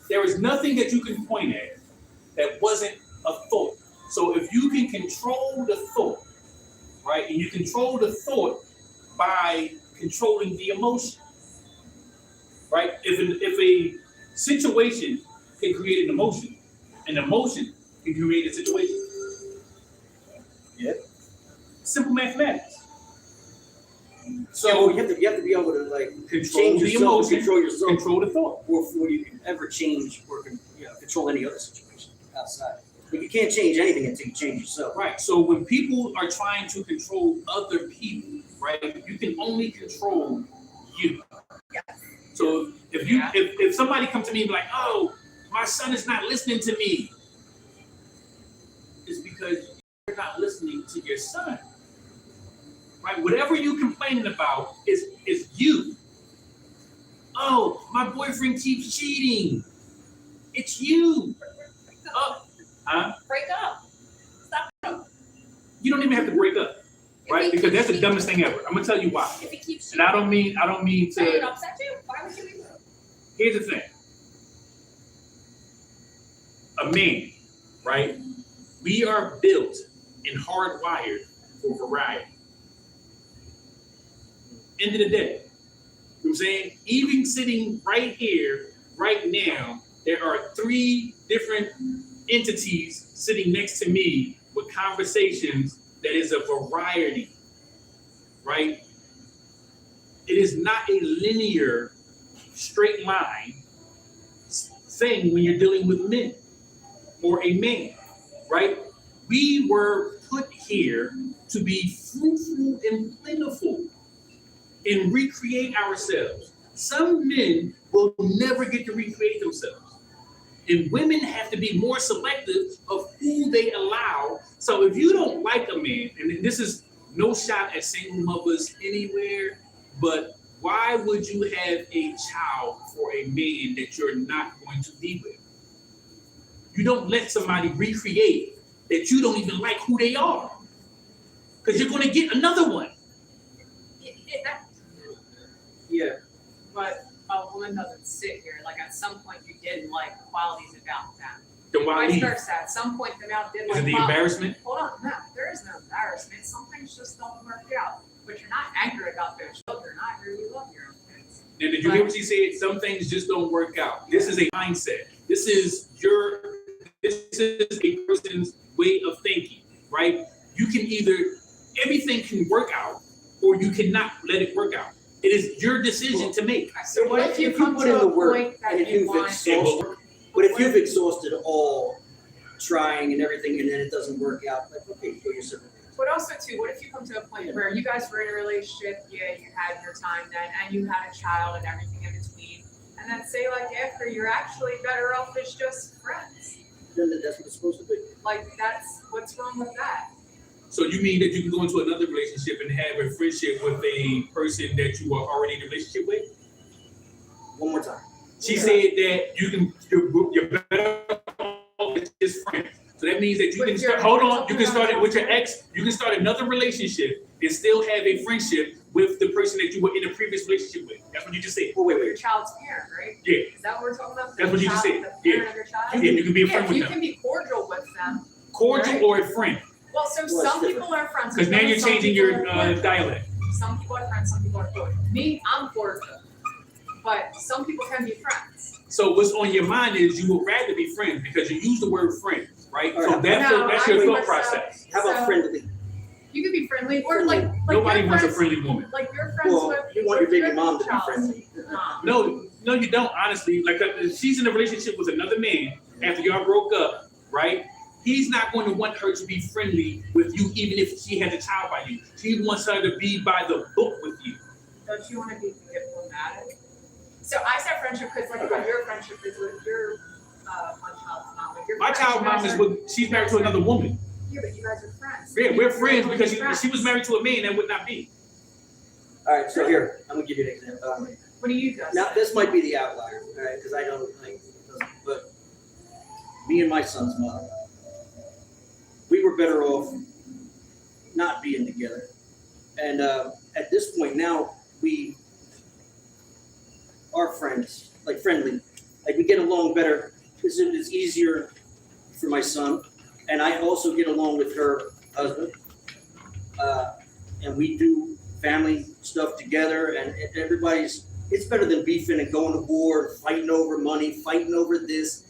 There is nothing that you can point at that wasn't a thought. So if you can control the thought, right, and you control the thought by controlling the emotion, right? If a situation can create an emotion can create a situation. Yeah. Simple mathematics. So So you have to be able to control change the yourself, emotion, control yourself, control the thought. before you can ever change or control any other situation outside. But you can't change anything until you change yourself. Right. So when people are trying to control other people, right, you can only control you. Yes. So if somebody comes to me and be like, oh, my son is not listening to me, it's because you're not listening to your son. Right? Whatever you're complaining about is you. Oh, my boyfriend keeps cheating. It's you. Oh, huh? break up. Stop. You don't even have to break up, right? Because that's the dumbest thing ever. I'm gonna tell you why. If it keeps And I don't mean saying it to. upset you, why would you even? Here's the thing. A man, right? We are built and hardwired for variety. End of the day. You know what I'm saying? Even sitting right here, right now, there are 3 different entities sitting next to me with conversations that is a variety, right? It is not a linear, straight line thing when you're dealing with men or a man, right? We were put here to be fruitful and plentiful and recreate ourselves. Some men will never get to recreate themselves. And women have to be more selective of who they allow. So if you don't like a man, and this is no shot at single mothers anywhere, but why would you have a child for a man that you're not going to be with? You don't let somebody recreate that you don't even like who they are, because you're going to get another one. Yeah. But a woman doesn't sit here. Like at some point, you did like qualities about them. Then why Vice leave? versa. At some point, the male did Is like it the qualities. embarrassment? Hold on, no, there is no embarrassment. Some things just don't work out. But you're not angry about those children either. You love your own kids. Now, did you hear what she said? Some things just don't work out. This is a mindset. This is a person's way of thinking, right? You can either, everything can work out, or you cannot let it work out. It is your decision to make. So what if you come put to in the a work point that and if you you've want? exhausted, but if you've exhausted all trying and everything, and then it doesn't work out, like, okay, go your separate ways. But also too, what if you come to a point where you guys were in a relationship, yeah, you had your time then, and you had a child and everything in between, and then say like after you're actually better off as just friends. Then that's what it's supposed to be. Like that's what's wrong with that? So you mean that you can go into another relationship and have a friendship with a person that you are already in a relationship with? One more time. She said that you're better off as just friends. So that means that you can start, hold on, you can start it with your ex, you can start another relationship and still have a friendship with the person that you were in a previous relationship with. That's what you just said. Oh, wait. Your child's parent, right? Yeah. Is that what we're talking about? That's what you just said. The parent of your child? Yeah, you can be a friend with you them. can be cordial with them. Cordial right? or a friend? Well, so Well, some it's people are friends. Because with now them, you're some changing people your are cordial. dialect. Some people are friends, some people are cordial. Me, I'm cordial. But some people can be friends. So what's on your mind is you would rather be friends because you use the word friends, right? All So right. that's No, your I thought think process. How about So- friendly? You could be friendly, or like Nobody your wants a friends, friendly woman. like you're friends Well, with. you want your with baby mom to be child. friendly. No, you don't. Honestly, like if she's in a relationship with another man after y'all broke up, right? He's not going to want her to be friendly with you, even if she has a child by you. He wants her to be by the book with you. Don't you want to be diplomatic? So I said friendship because like what your friendship is with your my child's mom. Like your My friends, child's you guys mom is are- with. She's married to another woman. Yeah, but you guys are friends. Yeah, we're friends You're because friends. she was married to a man that would not be. All right, so here, I'm gonna give you an example. What do you guys? Now, say? this might be the outlier, all right, because I don't like, but me and my son's mother, we were better off not being together. And at this point now, we are friends, like friendly. Like we get along better because it is easier for my son. And I also get along with her husband. And we do family stuff together, and it's better than beefing and going to war, fighting over money, fighting over this.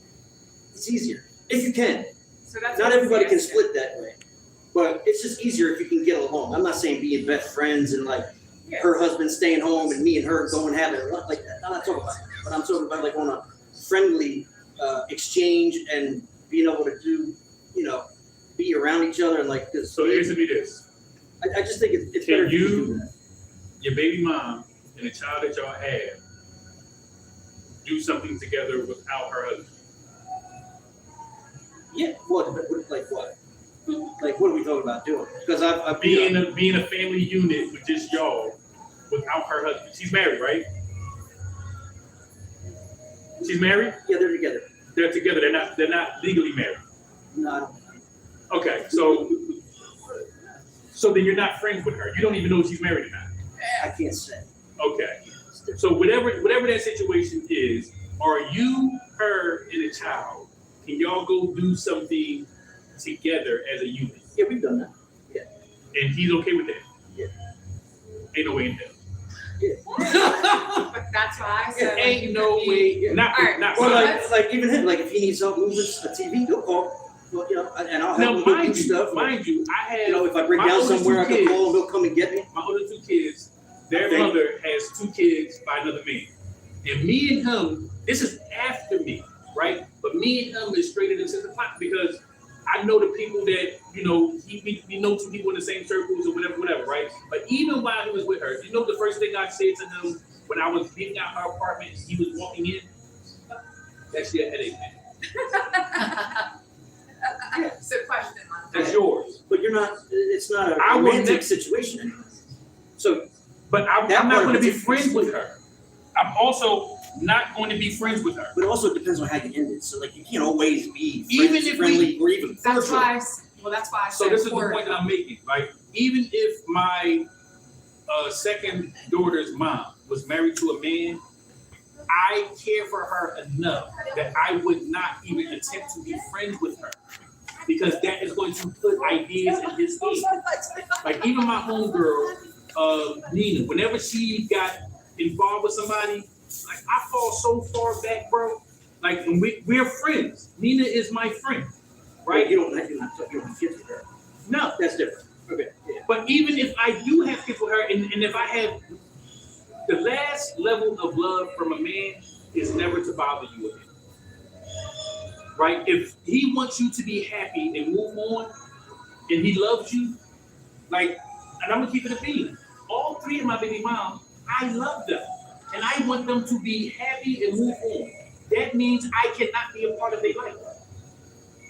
It's easier, if you can. So that's Not what everybody can I'm saying. split that way, but it's just easier if you can get along. I'm not saying being best friends and like Yeah. her husband staying home and me and her going having lunch like that. I'm not talking about that, but I'm talking about like on a friendly exchange and being able to do, be around each other and like this. So answer me this: I just think it's Can better if you- do that. your baby mom and the child that y'all have do something together without her husband. Yeah, like what? Like what are we talking about doing? Because I've Being a family unit with just y'all without her husband. She's married, right? She's married? yeah, they're together. They're together. They're not legally married. No, I don't. Okay, so then you're not friends with her. You don't even know if she's married or not. I can't say. Okay. So whatever that situation is, are you, her, and a child, can y'all go do something together as a unit? Yeah, we've done that. And he's okay with that? Yeah. Ain't no way in hell. But that's why I said. like, Ain't you no could be- way. Not All right. not Well, mine. like even him, like if he needs help moving a TV, he'll call. Well, and I'll Now, help him do mind stuff. you, I have If I break my down oldest somewhere, I two can kids. call him. He'll come and get me. My older two kids, their Okay. mother has 2 kids by another man. And me and him, this is after me, right? But me and him is straight into the pot because I know the people that, we know 2 people in the same circles or whatever, right? But even while he was with her, the first thing I said to him when I was beating out her apartment, he was walking in, that's your headache, man. So question on That's that. yours. But it's not a I will romantic never- situation anymore. So But I'm That not part going to be of it's friends with her. I'm also not going to be friends with her. but it also depends on how you end it. So like you can't always be Even friends, if friendly or even That's cordial. why. That's why I So said this is the cordial. point that I'm making. Like, even if my second daughter's mom was married to a man, I care for her enough that I would not even attempt to be friends with her because that is going to put ideas in his head. Like even my homegirl, Nina, whenever she got involved with somebody, like I fall so far back, bro. Like and we're friends. Nina is my friend, right? You don't have kids with her. No, That's different. Okay. Yeah. but even if I do have kids with her, and if I have the last level of love from a man is never to bother you again. Right? If he wants you to be happy and move on, and he loves you, like, and I'm gonna keep it a bean. All 3 of my baby moms, I love them, and I want them to be happy and move on. That means I cannot be a part of their life.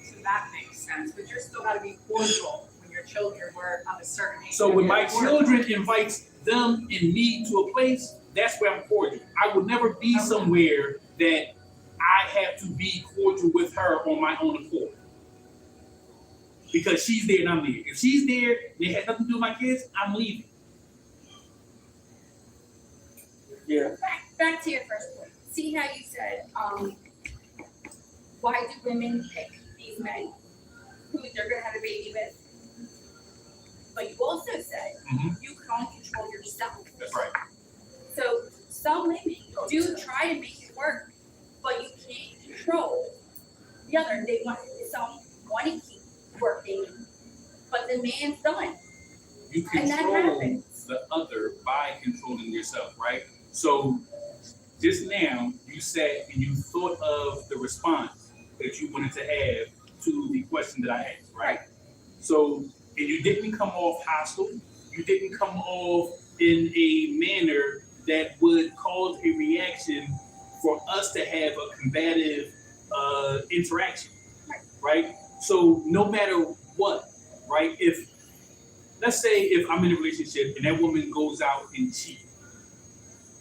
So that makes sense, but you're still got to be cordial when your children were of a certain age. So when my You're cordial. children invites them and me to a place, that's where I'm cordial. I would never be somewhere that I have to be cordial with her on my own accord. because she's there and I'm there. If she's there and it has nothing to do with my kids, I'm leaving. Yeah. Back to your first point. See how you said, why do women pick these men who they're gonna have a baby with? But you also said you can't control yourself. That's right. So some women do try to make it work, but you can't control the other. Some want to keep working, but the man's done. You And that control happens. the other by controlling yourself, right? So just now you said and you thought of the response that you wanted to have to the question that I asked, right? So, and you didn't come off hostile. You didn't come off in a manner that would cause a reaction for us to have a combative interaction, right? So no matter what, right? Let's say if I'm in a relationship and that woman goes out and cheats,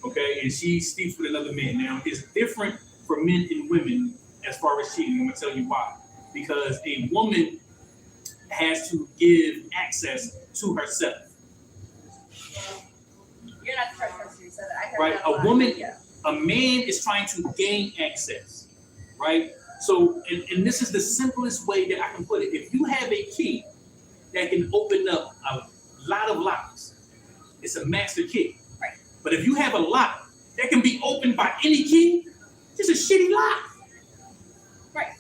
okay, and she sleeps with another man. Now, it's different for men and women as far as cheating. I'm gonna tell you why. Because a woman has to give access to herself. You're not the first person who said that. I heard Right? that A lot. woman, Yeah. a man is trying to gain access, right? So, and this is the simplest way that I can put it. If you have a key that can open up a lot of locks, it's a master key. Right. But if you have a lock that can be opened by any key, it's a shitty lock. Right.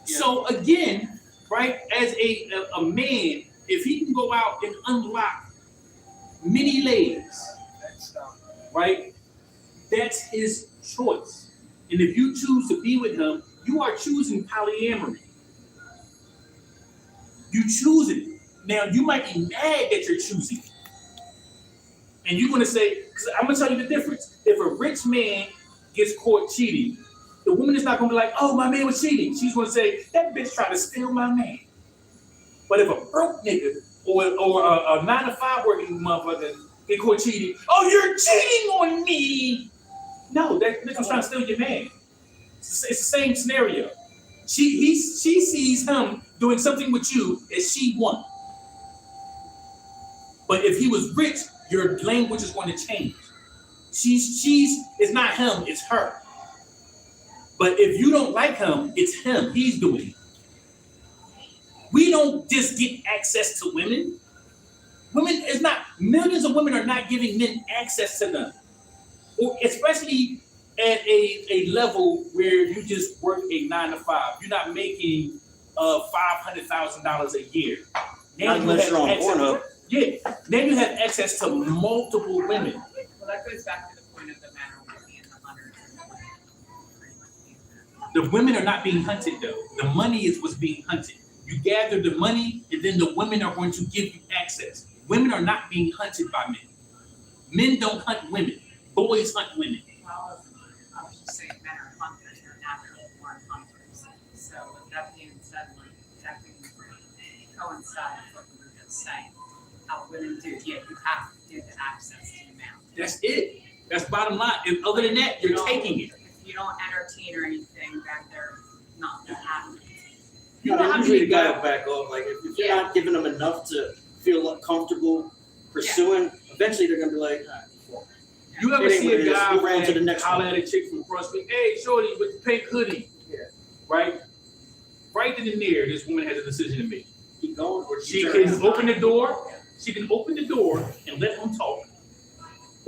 Yeah. So again, right, as a man, if he can go out and unlock many legs, right, that's his choice. And if you choose to be with him, you are choosing polyamory. You choose it. Now, you might be mad that you're choosing it. And you're going to say, because I'm going to tell you the difference. If a rich man gets caught cheating, the woman is not going to be like, oh, my man was cheating. She's going to say, that bitch tried to steal my man. But if a broke nigga or a 9-to-5 working motherfucker get caught cheating, oh, you're cheating on me. No, that bitch was trying to steal your man. It's the same scenario. She sees him doing something with you that she won. But if he was rich, your language is going to change. It's not him, it's her. But if you don't like him, it's him. He's doing it. We don't just get access to women. Millions of women are not giving men access to them. Or especially at a level where you just work a 9-to-5. You're not making $500,000 a year. Now Not unless you're on Pornhub. Yeah. Then you have access to multiple women. Well, that goes back to the point of the men are working in the hunters. The women are not being hunted though. The money is what's being hunted. You gather the money and then the women are going to give you access. Women are not being hunted by men. Men don't hunt women. Boys hunt women. Well, I was just saying men are hunters, they're naturally born hunters. So with that being said, like that can coincide with what you were just saying. How women do, yeah, you have to give the access to your man. That's it. That's bottom line. And other than that, you're taking it. If you don't entertain or anything, then they're not gonna happen. You know how Usually many the guy guys? will back off. Like if you're Yeah. not giving them enough to feel comfortable pursuing, eventually they're gonna be like, You ever It ain't see what it a is. guy Move on to the next holler one. at a chick from across the street? Hey, shorty, with the pink hoodie. Yeah. Right? Right then and there, this woman has a decision to make. keep going, or She keep can turning. open the door. She can open the door and let him talk,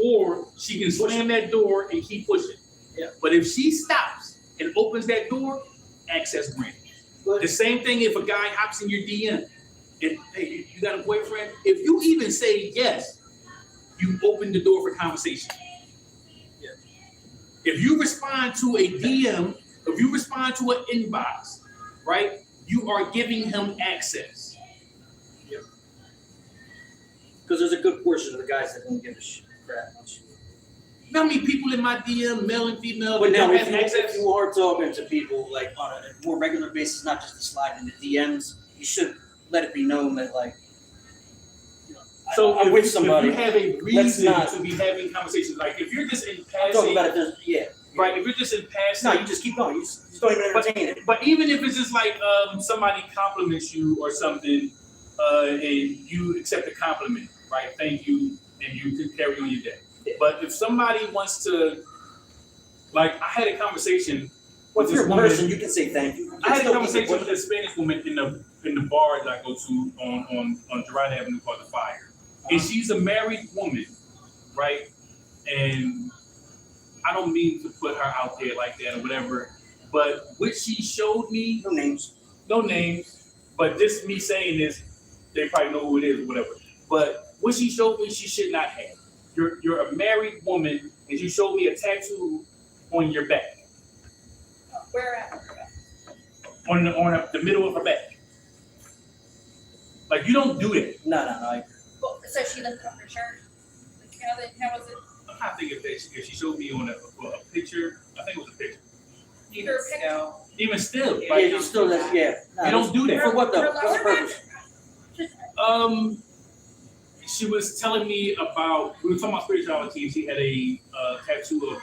or she can slam that door and keep pushing. Yeah. But if she stops and opens that door, access granted. But- The same thing if a guy hops in your DM and hey, you got a boyfriend? If you even say yes, you open the door for conversation. Yeah. If you respond to a DM, if you respond to an inbox, right, you are giving him access. Because there's a good portion of the guys that don't give a crap. You know how many people in my DM, male and female, But that now, don't if have you, access? if you are talking to people like on a more regular basis, not just to slide into DMs, you should let it be known that like, you know, So I'm if with somebody. you have a let's reason not- to be having conversations, like if you're just in I'm talking passing, about it. There's, yeah, right? If you're just in passing, No, you just keep going. You just don't even entertain it. But even if it's just like somebody compliments you or something, and you accept the compliment, right? Thank you, and you can carry on your day. But if somebody wants to, like, I had a conversation. Well, if you're a person, you can say thank you. I had a conversation with a Spanish woman in the bar that I go to on Girard Avenue called The Fire, and she's a married woman, right? And I don't mean to put her out there like that or whatever, but what she showed me, no names, but just me saying this, they probably know who it is or whatever. But what she showed me, she should not have. You're a married woman, and you showed me a tattoo on your back. Where at? On the middle of her back. Like, you don't do that. No. Well, so she lifted up her shirt. Like, how was it? I'm trying to think if she showed me on a picture. I think it was a picture. Even still. Yeah, Like, you still that. Yeah. No, you don't do that. For what though? Her What's the lower purpose? She was telling me about, we were talking about spirituality, and she had a tattoo of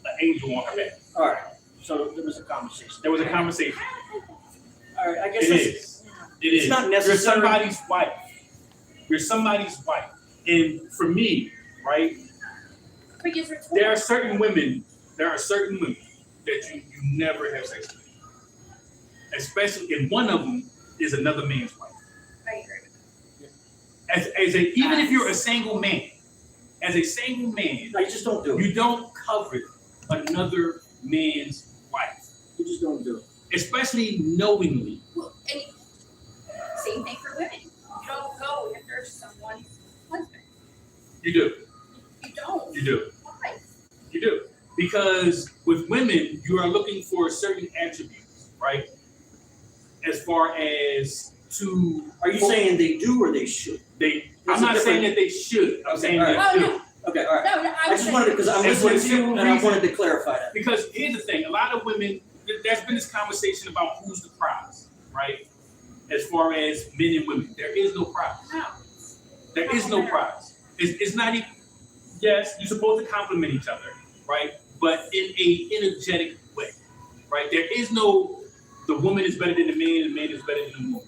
an angel on her back. All right. So there was a conversation. There was a conversation. All right. I guess It is. It's not necessary. You're somebody's wife. You're somebody's wife. And for me, right, there are certain women that you never have sex with. Especially, and one of them is another man's wife. I agree. Even if you're a single man, as a single man, No, you just don't do it. you don't covet another man's wife, You just don't do it. especially knowingly. Well, and same thing for women. You don't go after someone's husband. You do. You don't. You do. Why? You do. Because with women, you are looking for certain attributes, right? As far as to... Are you saying they do or they should? I'm not saying that they should. I'm saying all they right. do. Okay, all right. No, I just wanted to, because I'm That's listening for to you, simple and I reason. wanted to clarify that. Because here's the thing, a lot of women, there's been this conversation about who's the prize, right? As far as men and women, there is no prize. No. There is no prize. It's not even, yes, you're supposed to compliment each other, right? But in a energetic way, right? There is no, the woman is better than the man is better than the woman.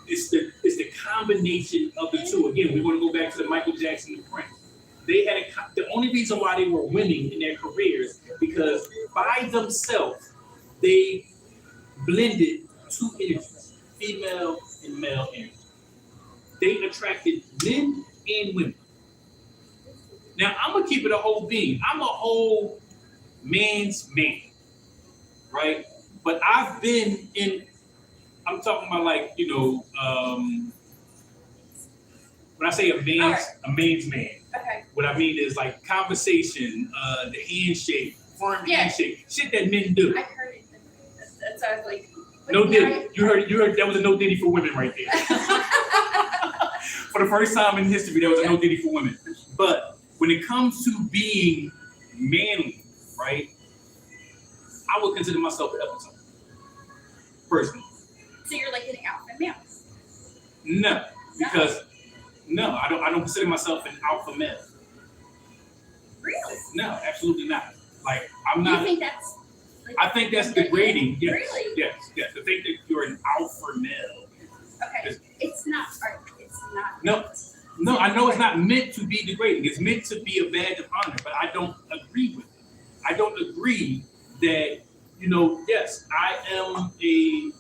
It's the combination of the two. Again, we want to go back to the Michael Jackson and Prince. They had the only reason why they were winning in their careers because by themselves they blended two energies, female and male energy. They attracted men and women. Now I'm gonna keep it a whole being. I'm a whole man's man, right? But I've been in. I'm talking about like, you know, when I say a man's man, Okay. what I mean is like conversation, the handshake, firm Yeah. handshake, shit that men do. I heard it. That sounds like. No Diddy. You heard that was a no Diddy for women right there. For the first time in history, there was a no Diddy for women. But when it comes to being manly, right, I would consider myself an episode. Personally. So you're like an alpha male. No, because no, I don't consider myself an alpha male. Really? No, absolutely not. Like I'm not. You think that's? Like, I think that's degrading. Yes, Really? yes. To think that you're an alpha male. Okay. It's not. It's not. No, I know it's not meant to be degrading. It's meant to be a badge of honor, but I don't agree with it. I don't agree that, you know, yes, I am a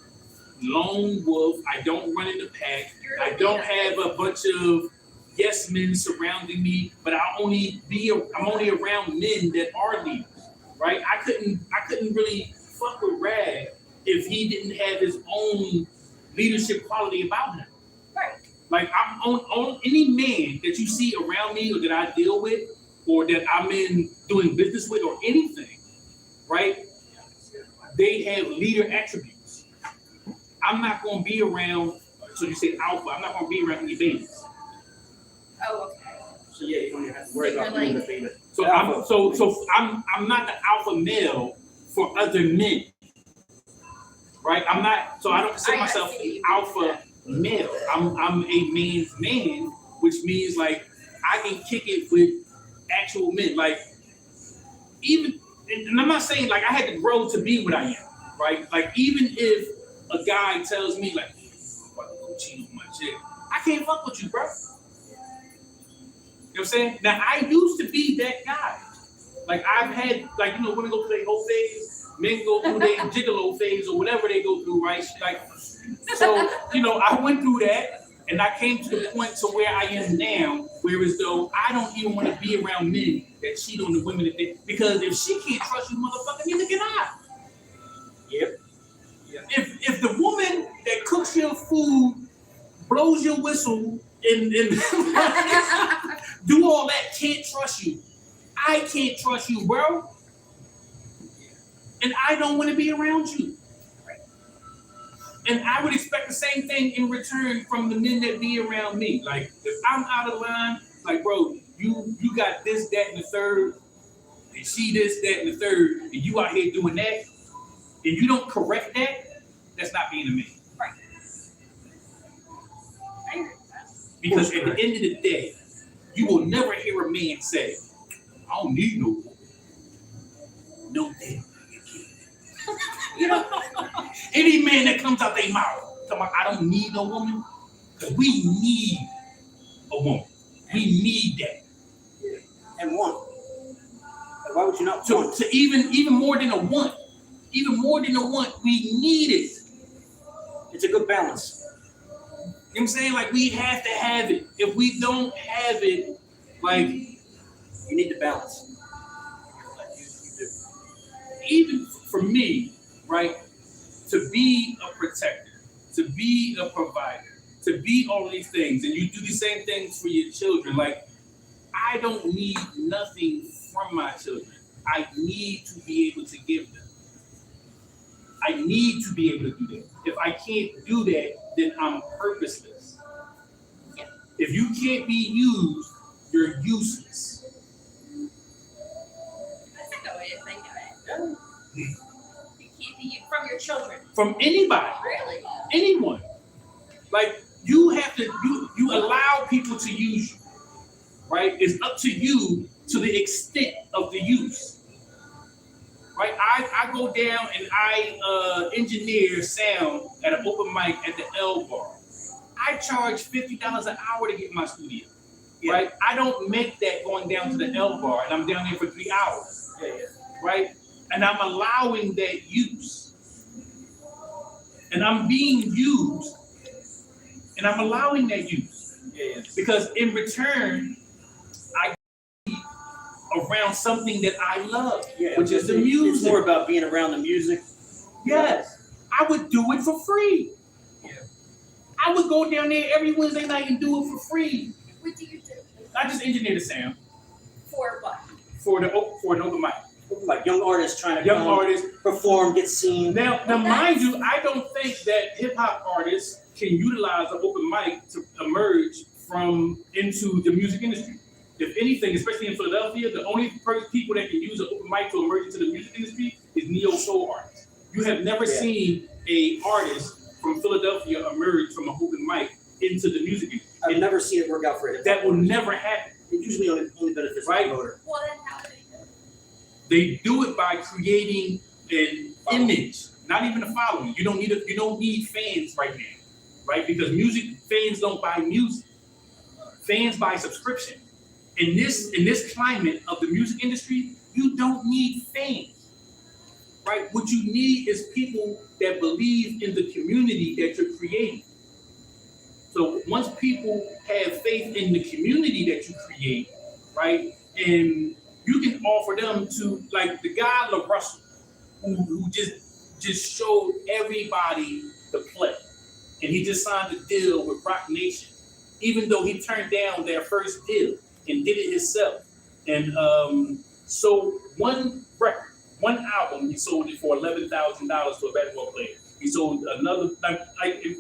lone wolf. I don't run in the pack. I don't have a bunch of yes men surrounding me, but I'm only around men that are leaders, right? I couldn't really fuck with Rag if he didn't have his own leadership quality about him. Right. Like I'm on any man that you see around me or that I deal with or that I'm in doing business with or anything, right? They have leader attributes. I'm not going to be around, so you say alpha, I'm not going to be around any babies. Oh, okay. So yeah, you don't even have to worry about being the baby. So I'm not the alpha male for other men, right? I'm not. So I don't consider myself an alpha male. I'm a man's man, which means like I can kick it with actual men. Like even and I'm not saying like I had to grow to be what I am, right? Like even if a guy tells me like, "Hey, I'm about to go cheat on my chick," I can't fuck with you, bro. You know what I'm saying? Now I used to be that guy. Like I've had, like, you know, women go through their whole phase, men go through their gigolo phase or whatever they go through, right? Like, so, you know, I went through that and I came to the point to where I am now, whereas though I don't even want to be around men that cheat on the women that they, because if she can't trust you, motherfucker, neither can I. Yep. If the woman that cooks your food, blows your whistle, and do all that can't trust you, I can't trust you, bro. And I don't want to be around you. And I would expect the same thing in return from the men that be around me. Like, if I'm out of line, like, bro, you got this, that, and the third, and she this, that, and the third, and you out here doing that, and you don't correct that, that's not being a man. Right. I agree with that. Because at the end of the day, you will never hear a man say, I don't need no woman. No damn. You know, any man that comes out their mouth talking about, I don't need no woman, because we need a woman. We need that. And one. Why would you not want? So even more than a want, we need it. It's a good balance. You know what I'm saying? Like, we have to have it. If we don't have it, like, you need the balance. Like you do. Even for me, right, to be a protector, to be a provider, to be all these things, and you do the same things for your children. Like, I don't need nothing from my children. I need to be able to give them. I need to be able to do that. If I can't do that, then I'm purposeless. Yeah. If you can't be used, you're useless. That's a good way to think of it. You can't be from your children. From anybody. Really? Anyone. Like, you have to, you allow people to use you, right? It's up to you to the extent of the use. Right? I go down and I engineer sound at an open mic at the L Bar. I charge $50 an hour to get in my studio. Yeah. Right? I don't make that going down to the L Bar and I'm down there for 3 hours. Yeah. Right? And I'm allowing that use. And I'm being used. And I'm allowing that use. Yeah. Because in return, I around something that I love, which is the music. It's more about being around the music. Yes. I would do it for free. Yeah. I would go down there every Wednesday night and do it for free. What do you do? I just engineer the sound. For what? For an open mic. Like young artists trying to perform, get seen. Now, mind you, I don't think that hip hop artists can utilize an open mic to emerge into the music industry. If anything, especially in Philadelphia, the only people that can use an open mic to emerge into the music industry is neo soul artists. You have never seen an artist from Philadelphia emerge from an open mic into the music industry. I've never seen it work out for him. That will never happen. It usually only benefits the promoter. Well, then how do they do it? They do it by creating an image, not even a following. You don't need fans right now, right? Because fans don't buy music. Fans buy subscription. In this climate of the music industry, you don't need fans, right? What you need is people that believe in the community that you're creating. So once people have faith in the community that you create, right, and you can offer them to, like the guy LaRussell, who just showed everybody the play, and he just signed a deal with Rock Nation, even though he turned down their first deal. And did it himself. And sold one record, one album, he sold it for $11,000 to a basketball player. He sold another,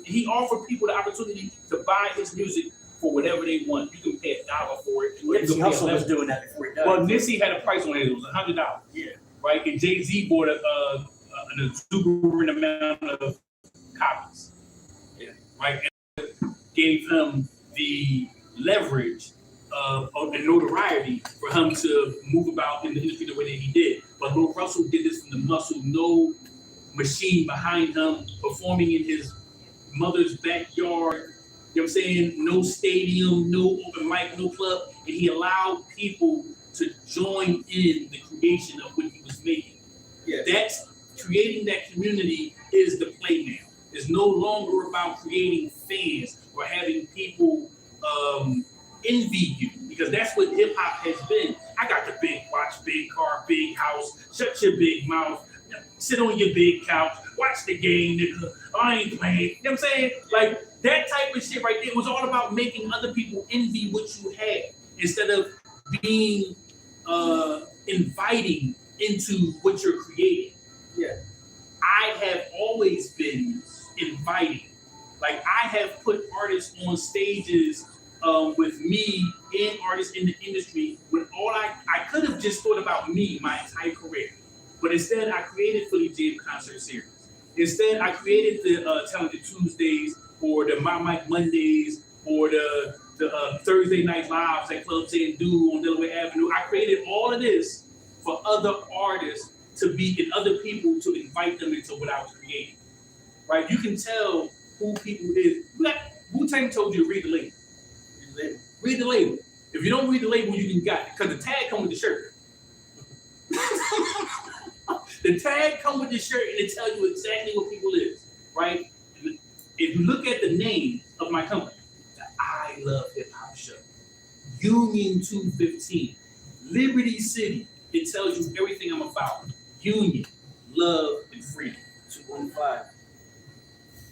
he offered people the opportunity to buy his music for whatever they want. You can pay $1 for it. Nipsey Hussle was doing that before he died. Well, Nipsey had a price on it. It was $100. Yeah. Right? And Jay-Z bought an exuberant amount of copies. Yeah. Right? And gave him the leverage and notoriety for him to move about in the industry the way that he did. But Lil Russell did this from the muscle, no machine behind him, performing in his mother's backyard. You know what I'm saying? No stadium, no open mic, no club. And he allowed people to join in the creation of what he was making. Yeah. That's creating that community is the play now. It's no longer about creating fans or having people envy you, because that's what hip hop has been. I got the big watch, big car, big house, shut your big mouth, sit on your big couch, watch the game, nigga. I ain't playing. You know what I'm saying? Like that type of shit right there was all about making other people envy what you had instead of being inviting into what you're creating. Yeah. I have always been inviting. Like I have put artists on stages with me and artists in the industry when all I could have just thought about me my entire career. But instead I created Philly Jam concert series. Instead I created the Talented Tuesdays or the My Mic Mondays or the Thursday night lives at Club J and Do on Delaware Avenue. I created all of this for other artists to be and other people to invite them into what I was creating. Right? You can tell who people is. Wu-Tang told you to read the label. Read the label. If you don't read the label, you can got it. Because the tag come with the shirt. The tag come with the shirt and it tells you exactly what people is. Right? And if you look at the name of my company, the I Love Hip Hop Show, Union 215, Liberty City, it tells you everything I'm about. Union, love, and freedom. 215.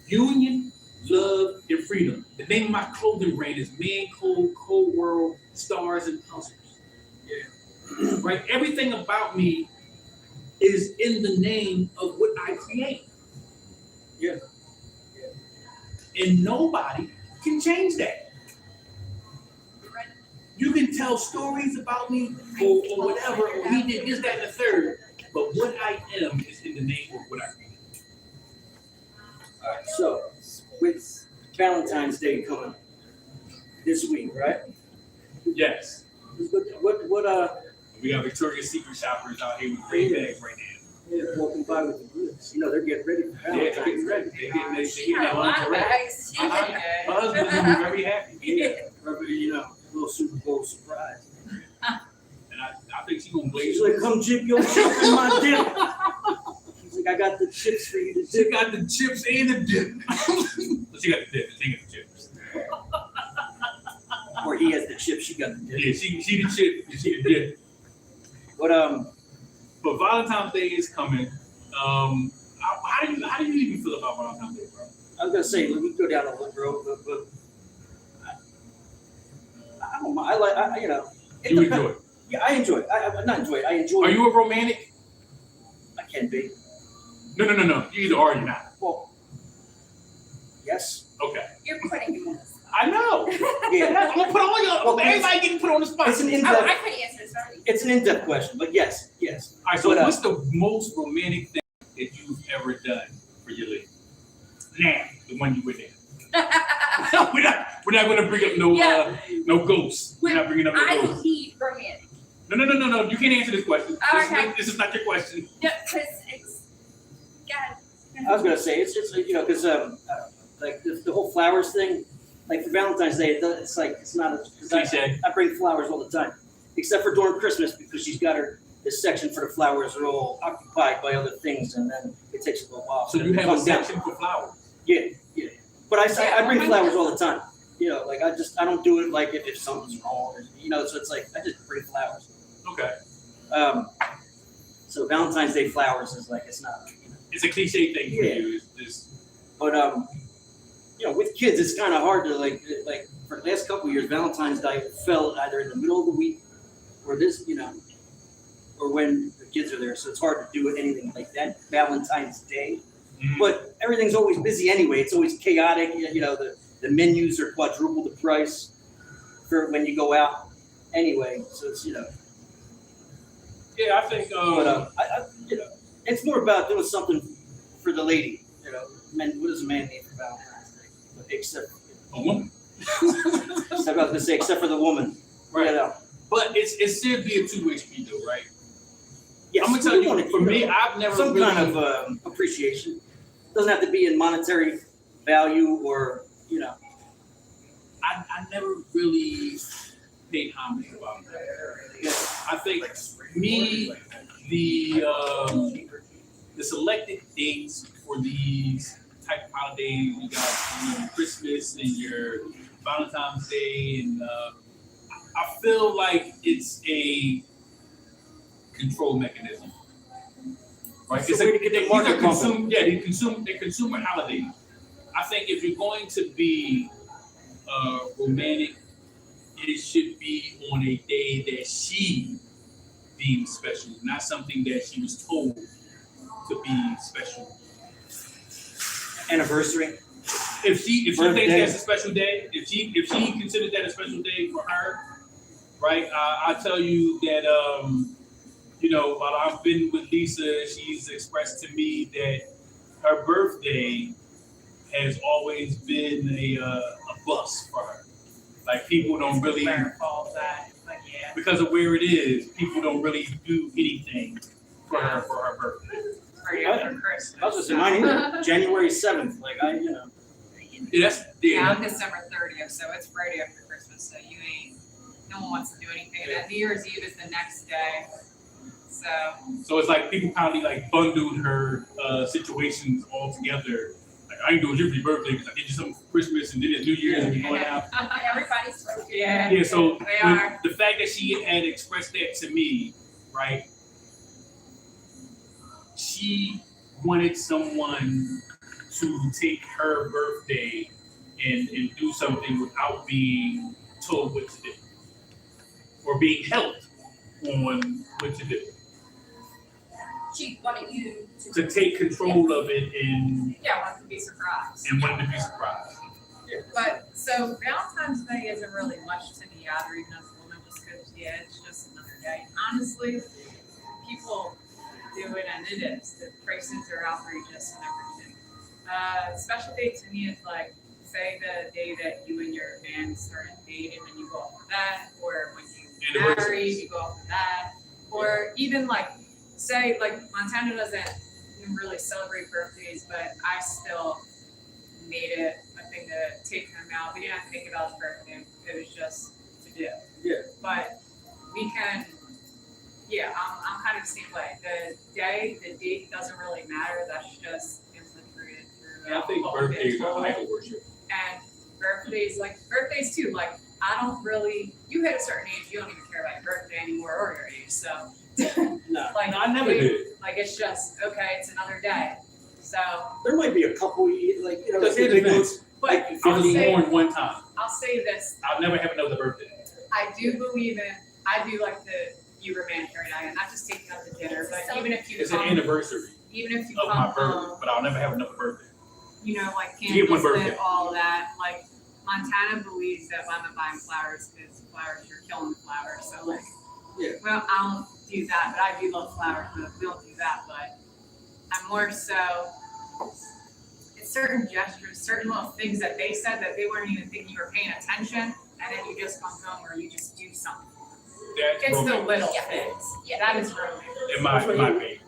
Union, love, and freedom. The name of my clothing brand is Man Cold, Cold World, Stars, and Puzzles. Yeah. Right? Everything about me is in the name of what I create. Yeah. And nobody can change that. You can tell stories about me or whatever, or he did this, that, and the third, but what I am is in the name of what I create. All right, so with Valentine's Day coming this week, right? Yes. What We got Victoria's Secret shoppers out here with great bags right now. yeah, walking by with the goods. You know, they're getting ready for Yeah, Valentine's. they're getting ready. They're getting She got a lot of lingerie. bags. She My did husband's gonna be very happy. Yeah, you know, a little Super Bowl surprise. And I think she's gonna blaze. She's like, come dip your chips in my dip. She's like, I got the chips for you to She dip. got the chips and the dip. But she got the dip. She got the chips. Or he has the chips, she got the dip. Yeah, she the chip. She the dip. But Valentine's Day is coming. How do you even feel about Valentine's Day, bro? I was gonna say, let me go down a little road, but I don't mind. You know. it You depends. enjoy it. Yeah, I enjoy it. I not enjoy it. I enjoy Are it. you a romantic? I can be. No. You either are or you're not. Well, yes. Okay. You're putting him on the spot. I know. Yeah. I'm gonna put all your. Well, everybody getting put on the spot. It's an I in-depth. couldn't answer this already. It's an in-depth question, but yes. All right. So, But, what's the most romantic thing that you've ever done for your lady? Now, the one you were there. we're not gonna bring up no ghosts. We're not bringing up no I ghosts. need romantic. No. You can't answer this question. Okay. This is not your question. No, because it's God. I was gonna say it's just you know because like the whole flowers thing, like for Valentine's Day, it's like it's not a Cliche. I bring flowers all the time, except for during Christmas because she's got this section for the flowers are all occupied by other things, and then it takes a little while. So you have a section for flowers. Yeah. But I bring flowers all the time. You know, like I don't do it like if something's wrong, you know. So it's like I just bring flowers. Okay. So Valentine's Day flowers is like it's not. You know. It's a cliche thing for Yeah. you. It's just. But you know, with kids, it's kind of hard to like for the last couple of years, Valentine's Day fell either in the middle of the week or or when the kids are there. So it's hard to do anything like that Valentine's Day. Mm-hmm. But everything's always busy anyway. It's always chaotic. You know, the menus are quadruple the price for when you go out anyway. So it's Yeah, I think. but it's more about doing something for the lady. You know, what does a man need for Valentine's Day? Except a woman. I was gonna say, except for the woman, Right. You know? But it should be a two-way street, though, right? Yes, I'm gonna tell you, for me, I've never some really, kind of appreciation. Doesn't have to be in monetary value or, you know. I never really paid homage about that. Yeah. I think me, the selected dates for these type of holidays, you got your Christmas and your Valentine's Day, and I feel like it's a control mechanism. Right? It's a way to get the market pumping. They're consumer holidays. I think if you're going to be romantic, it should be on a day that she deems special, not something that she was told to be special. Anniversary. If she thinks that's a special day, if she considers that a special day for her, right? I tell you that while I've been with Lisa, she's expressed to me that her birthday has always been a bust for her. Like people don't really, Where it falls at, but yeah. because of where it is, people don't really do anything for her birthday. Right after Christmas. I was just saying, mine either. January 7th. Like, Yeah, Yeah, I'm December 30th, so it's right after Christmas, so no one wants to do anything. And then New Year's Eve is the next day. So it's like people probably like bundled her situations all together. Like I ain't doing you for your birthday because I did you something for Christmas and did it New Year's and you're going out. Everybody's broken. Yeah, so they are. The fact that she had expressed that to me, right? She wanted someone to take her birthday and do something without being told what to do or being helped on what to do. She wanted you To take control of it and wanted to be surprised. wanted to be surprised. But so Valentine's Day isn't really much to me either, even as a woman, just because it's just another day. Honestly, people do it, and it is. The prices are outrageous and everything. Special day to me is like, say the day that you and your man started dating, and you go off for that, or when you married, you go off for that, or even like, say like Montana doesn't really celebrate birthdays, but I still made it a thing to take him out. We didn't have to think about his birthday. It was just to do. Yeah. But we can, I'm kind of the same way. The date doesn't really matter. That's just infiltrated through. I think birthdays are idol worship. And birthdays too. Like I don't really. You hit a certain age, you don't even care about your birthday anymore or your age. So. No. Like I never did. Like it's just okay. It's another day. So. There might be a couple, like Because it depends. But like I was born one time. I'll say this. I'll never have another birthday. I do believe in. I do like the Bieber manicure night, and not just taking out to dinner, but even if you It's come, an anniversary even if you of come my birthday, home, but I'll never have another birthday. like Get one candles birthday. lit, all that. Like Montana believes that when I'm buying flowers, because flowers, you're killing the flowers. So like, well, I don't do that, but I do love flowers. But we don't do that. But I'm more so. It's certain gestures, certain little things that they said that they weren't even thinking you were paying attention, and then you just come home or you just do something. That's It's the romantic. little things. Yeah, that is romantic. In my opinion.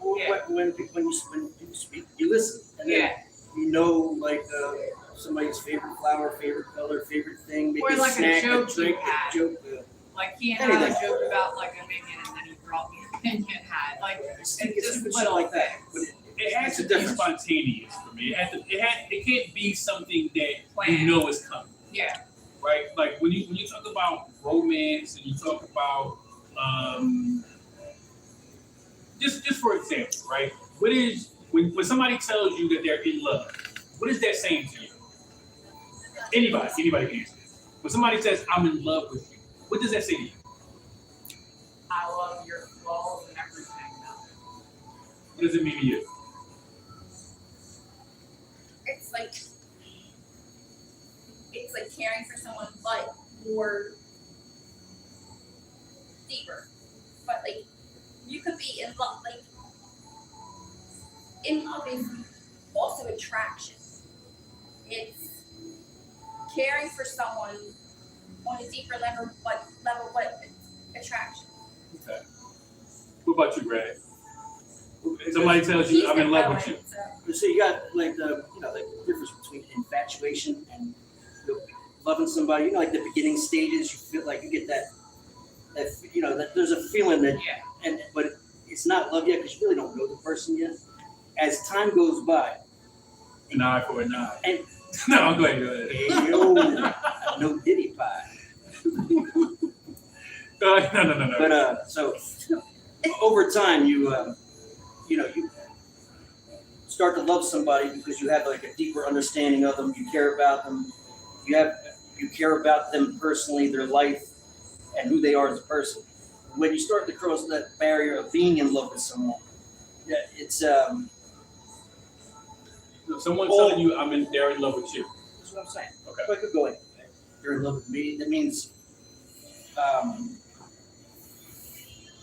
When you speak, you listen. And then you know, like somebody's favorite flower, favorite color, favorite thing, maybe Or like a snack, joke you drink, had. joke. Like he and I Anything. joked about like a minion, and then he brought me a minion hat. Like it's just stupid little shit like that. But things. It has to It's a be difference. spontaneous for me. It can't be something that Planned. you know is coming. Yeah. Right? Like when you talk about romance and you talk about just for example, right? What is when somebody tells you that they're in love, what is that saying to you? Anybody can answer this. When somebody says, I'm in love with you, what does that say to you? I love your flaws and everything. What does it mean to you? It's like caring for someone, but more deeper. But like you could be in love. Like in love is also attraction. It's caring for someone, on a deeper level what attraction. Okay. What about you, Greg? Somebody tells you I'm in love with you. So you got like the difference between infatuation and loving somebody. Like the beginning stages, you feel like you get that there's a feeling that but it's not love yet because you really don't know the person yet. As time goes by, an eye for an eye. And no, I'm going to go ahead. Hey, yo, no Diddy pie. No. But so over time, you start to love somebody because you have like a deeper understanding of them. You care about them. You care about them personally, their life, and who they are as a person. When you start to cross that barrier of being in love with someone, it's someone's telling you they're in love with you. That's what I'm saying. Okay. But I could go like, they're in love with me. That means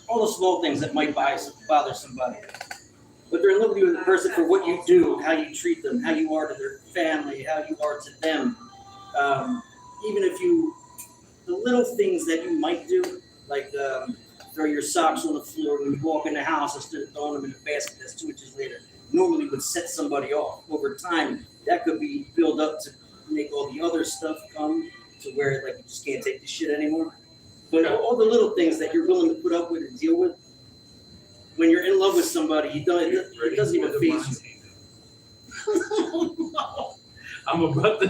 all the small things that might bother somebody. But they're in love with you as a person for what you do, how you treat them, how you are to their family, how you are to them. Even if the little things that you might do, like throw your socks on the floor when you walk in the house instead of throwing them in a basket that's 2 inches later, normally would set somebody off. Over time, that could be built up to make all the other stuff come to where like you just can't take the shit anymore. But all the little things that you're willing to put up with and deal with, when you're in love with somebody, it doesn't even faze you. I'm about to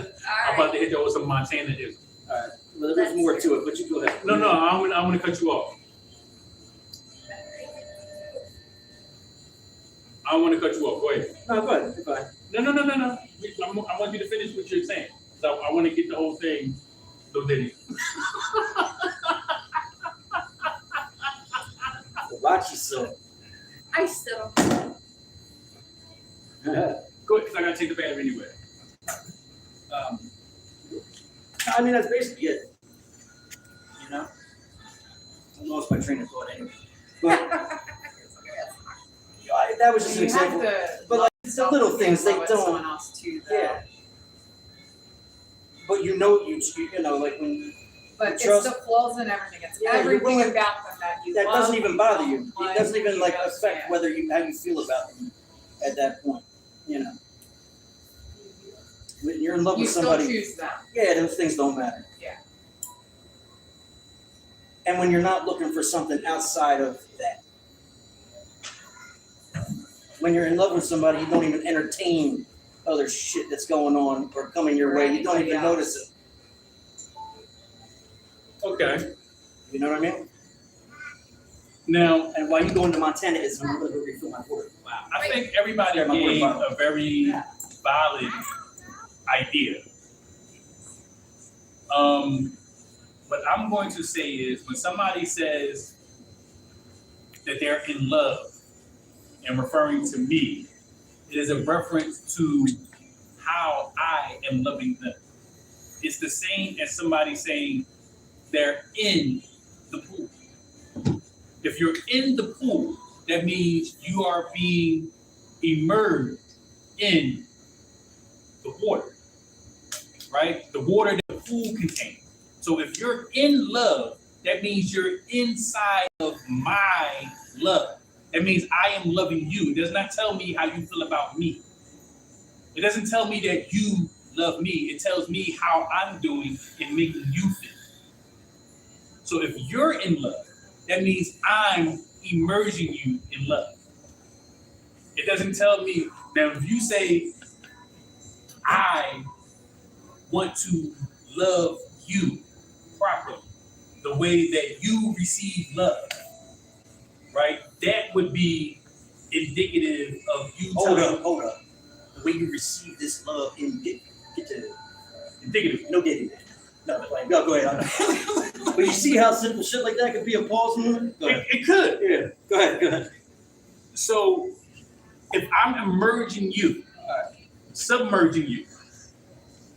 hit you with some Montana-ism. All right. Well, there's more to it, but you go ahead. No, I'm gonna cut you off. I want to cut you off. Go ahead. No, go ahead. You're fine. No. I want you to finish what you're saying. So I want to get the whole thing. So Diddy. Watch yourself. I still. Go ahead, because I gotta take the battery anyway. I mean, that's basically it. I lost my train of thought anyway. But that was just an example. But like the little things, they don't. Someone else too, though. Yeah. But you know, like when. But trust, it's the flaws and everything. It's yeah, everything about them that you that love. doesn't even bother you. It doesn't even like affect Yeah. whether how you feel about them at that point. When you're in love You with still somebody, choose them. yeah, those things don't matter. Yeah. And when you're not looking for something outside of that. When you're in love with somebody, you don't even entertain other shit that's going on or coming your way. You don't even notice it. Okay. You know what I mean? Now, and while you go into Montana, I'm going to refill my water. Wow. I think everybody gave a very valid idea. What I'm going to say is when somebody says that they're in love and referring to me, it is a reference to how I am loving them. It's the same as somebody saying they're in the pool. If you're in the pool, that means you are being immersed in the water, right? The water that the pool contains. So if you're in love, that means you're inside of my love. That means I am loving you. It does not tell me how you feel about me. It doesn't tell me that you love me. It tells me how I'm doing in making you feel. So if you're in love, that means I'm immersing you in love. It doesn't tell me, now if you say, I want to love you properly, the way that you receive love, right? That would be indicative of you Hold up. The way you receive this love indicative. No Diddy. No, go ahead. But you see how simple shit like that could be a pause moment? It could. Yeah. Go ahead. So if I'm immersing you, submerging you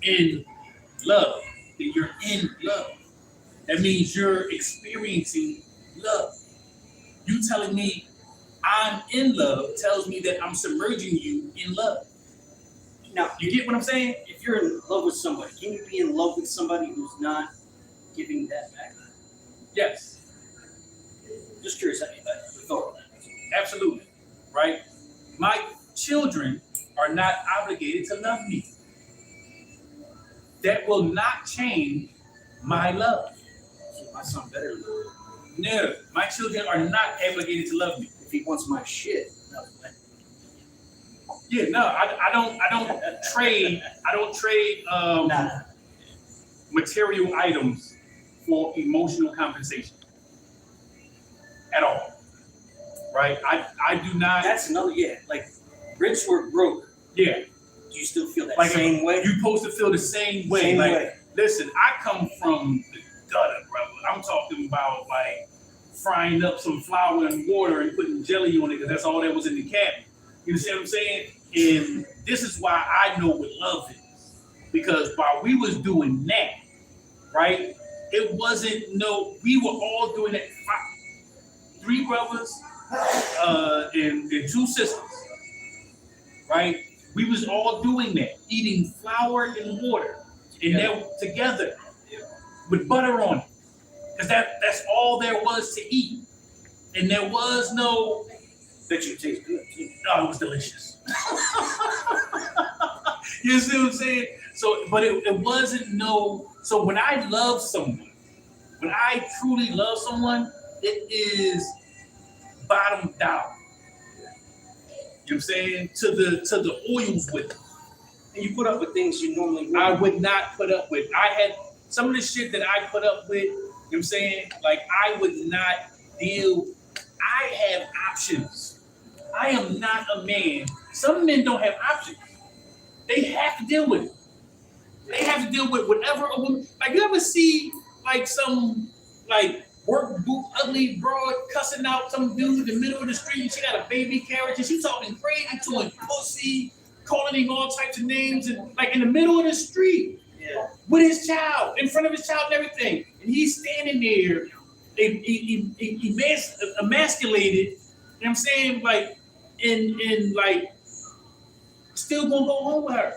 in love, then you're in love. That means you're experiencing love. You telling me I'm in love tells me that I'm submerging you in love. Now, you get what I'm saying? If you're in love with somebody, can you be in love with somebody who's not giving that back? Yes, Just curious how you thought of that. absolutely. Right? My children are not obligated to love me. That will not change my love. See, my son better than that. No, my children are not obligated to love me. If he wants my shit, no. Yeah, no, I don't trade Nah. material items for emotional compensation at all. Right? I do not. That's another, like rich or broke. Yeah. Do you still feel that Like same way? You're supposed to feel the same way. Same like, way. listen, I come from the gutter, brother. I'm talking about like frying up some flour and water and putting jelly on it because that's all that was in the cabinet. You understand what I'm saying? And this is why I know what love is. Because while we was doing that, right, it wasn't we were all doing that. 3 brothers and 2 sisters, right? We was all doing that, eating flour and water, and that together with butter on it, because that's all there was to eat, and there was no. Bet you it tastes good too. Oh, it was delicious. You see what I'm saying? So, but it wasn't no. So when I love someone, when I truly love someone, it is bottom down. You know what I'm saying? To the oils with it. And you put up with things you normally wouldn't. I would not put up with. I had some of the shit that I put up with, you know what I'm saying? Like I would not deal. I have options. I am not a man. Some men don't have options. They have to deal with it. They have to deal with whatever a woman. Like you ever see like some like work boot ugly broad cussing out some dude in the middle of the street and she got a baby carriage and she talking crazy to a pussy, calling him all types of names and like in the middle of the street with his child, in front of his child and everything. And he's standing there, emasculated, you know what I'm saying? Like in like still gonna go home with her.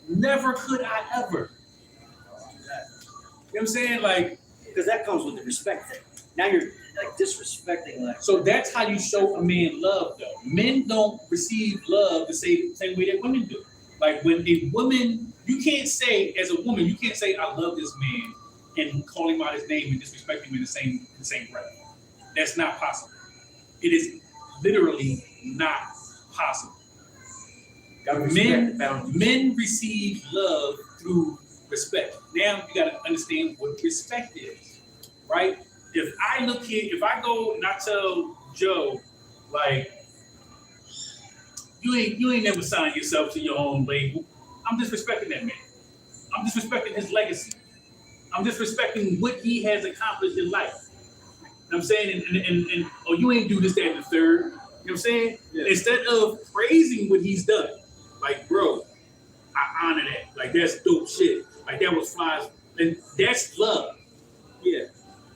Never could I ever. You know what I'm saying? Like, because that comes with the respect thing. Now you're like disrespecting like. So that's how you show a man love, though. Men don't receive love the same way that women do. Like when a woman, you can't say as a woman, you can't say I love this man and call him out his name and disrespect him in the same breath. That's not possible. It is literally not possible. Men receive love through respect. Now you gotta understand what respect is, right? If I look here, if I go and I tell Joe, like, you ain't never signed yourself to your own label, I'm disrespecting that man. I'm disrespecting his legacy. I'm disrespecting what he has accomplished in life. You know what I'm saying? And oh, you ain't do this, that, and the third. You know what I'm saying? Yeah. Instead of praising what he's done, like, bro, I honor that. Like, that's dope shit. Like, that was flies. And that's love. Yeah.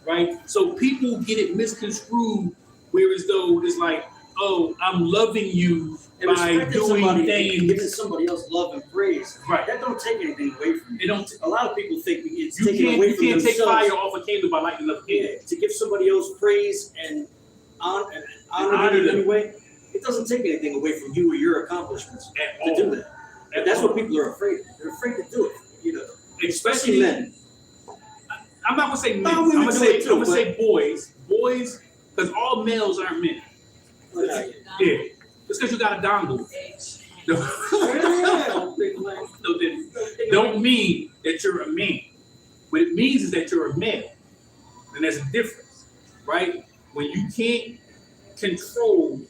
Right? So people get it misconstrued, whereas though it's like, oh, I'm loving you and by doing things. Giving somebody else love and praise. Right. That don't take anything away from you. It don't. A lot of people think it's you taking away from you can't themselves. take fire off a candle by lighting up a candle. Yeah. To give somebody else praise and honor them anyway, it doesn't take anything away from you or your accomplishments to do that. And that's what people are afraid of. They're afraid to do it. You know, especially men. I'm not gonna say men. I'm gonna say boys. Boys, because all males aren't men. Yeah. Just because you got a dongle. Don't mean that you're a man. What it means is that you're a male. And there's a difference, right? When you can't control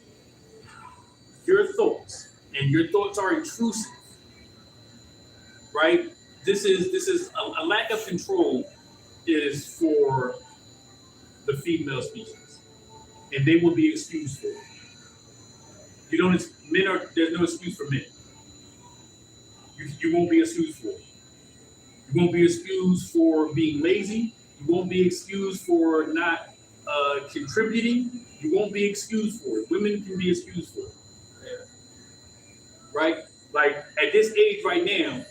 your thoughts and your thoughts are intrusive, right? This is a lack of control is for the female species, and they will be excused for it. There's no excuse for men. You won't be excused for it. You won't be excused for being lazy. You won't be excused for not contributing. You won't be excused for it. Women can be excused for it. Yeah. Right? Like at this age right now,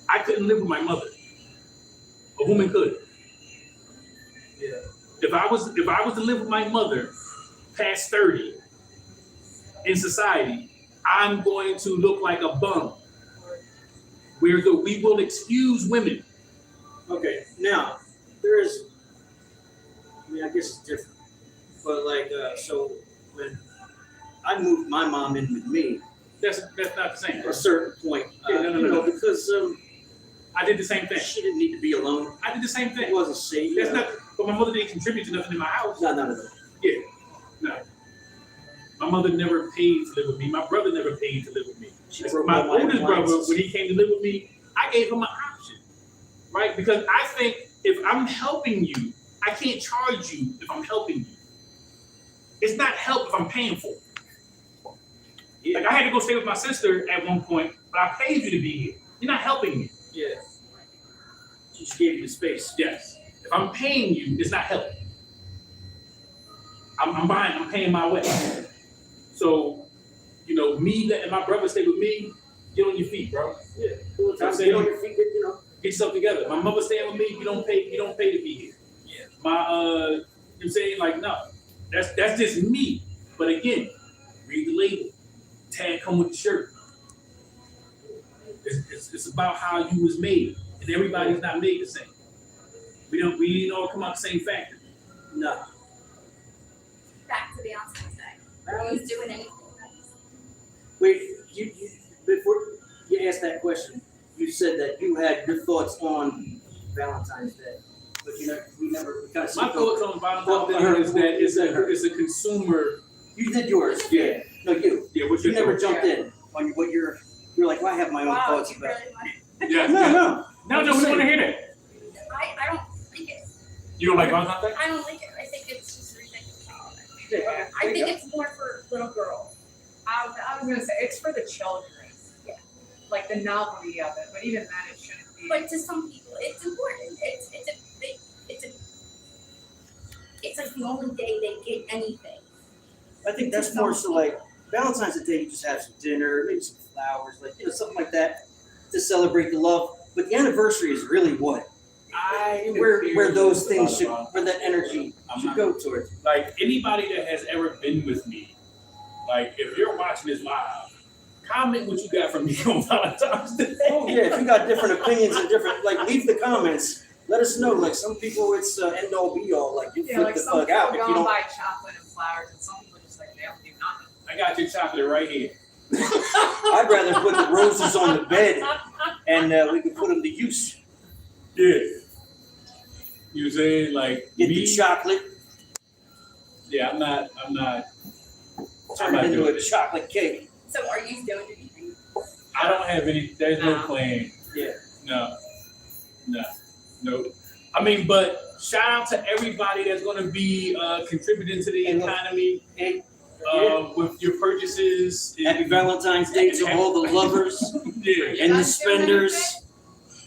I couldn't live with my mother. A woman could. Yeah. If I was to live with my mother past 30 in society, I'm going to look like a bum. We will excuse women. Okay, now there is. I mean, I guess it's different, but like, so when I moved my mom in with me, That's not the same. at a certain point, No. because I did the same thing. she didn't need to be alone. I did the same It thing. wasn't safe. That's not. But my mother didn't contribute to nothing in my house. None of that. Yeah. No. My mother never paid to live with me. My brother never paid to live with me. She broke My my oldest brother, appliances. when he came to live with me, I gave him an option, right? Because I think if I'm helping you, I can't charge you if I'm helping you. It's not help if I'm paying for it. Yeah. Like I had to go stay with my sister at one point, but I paid you to be here. You're not helping me. Yeah. She just gave you the space. Yes. If I'm paying you, it's not help. I'm paying my way. So, me letting my brother stay with me, get on your feet, bro. Yeah. Cool time. Get on your feet. Get yourself together. My mother staying with me, you don't pay to be here. Yeah. You know what I'm saying? Like, no. That's just me. But again, read the label. Tag come with the shirt. It's about how you was made. And everybody's not made the same. We didn't all come out the same factory. No. Back to Beyonce's day. Who's doing anything nice? Wait, you before you asked that question, you said that you had your thoughts on Valentine's Day, but we kind of. My thoughts on Valentine's Day is that it's a consumer. You did yours. Yeah. No, you. Yeah, what's You your never thoughts? jumped in on what you're like. Well, I have my own Wow, thoughts you about. really want Yeah. No. No, we want to hear that. I don't like it. You don't like Valentine's Day? I don't like it. I think it's just ridiculous. Yeah. I think it's more for little girls. I was gonna say it's for the children. Yeah. Like the novelty of it, but even then it shouldn't be. But to some people, it's important. It's like the only day they get anything. I think that's more so like Valentine's Day. You just have some dinner, maybe some flowers, like something like that to celebrate the love. But the anniversary is really what where those things should, where that energy should go towards. Like anybody that has ever been with me, like if you're watching this live, comment what you got from me on Valentine's Day. Oh yeah, if you got different opinions and different, like leave the comments. Let us know. Like some people, it's end all be all. Like you flip like the some fuck people out if go you and don't. buy chocolate and flowers, and some people just like they don't do nothing. I got your chocolate right here. I'd rather put the roses on the bed and we can put them to use. Yeah. You saying like Get me? the chocolate, Yeah, I'm not turn it into doing a it. chocolate cake. So are you doing anything? I don't have any. There's no No. plan. Yeah. No. I mean, but shout out to everybody that's going to be contributing to the economy with your purchases. Happy Valentine's Day to all the lovers Yeah. and the guys doing spenders.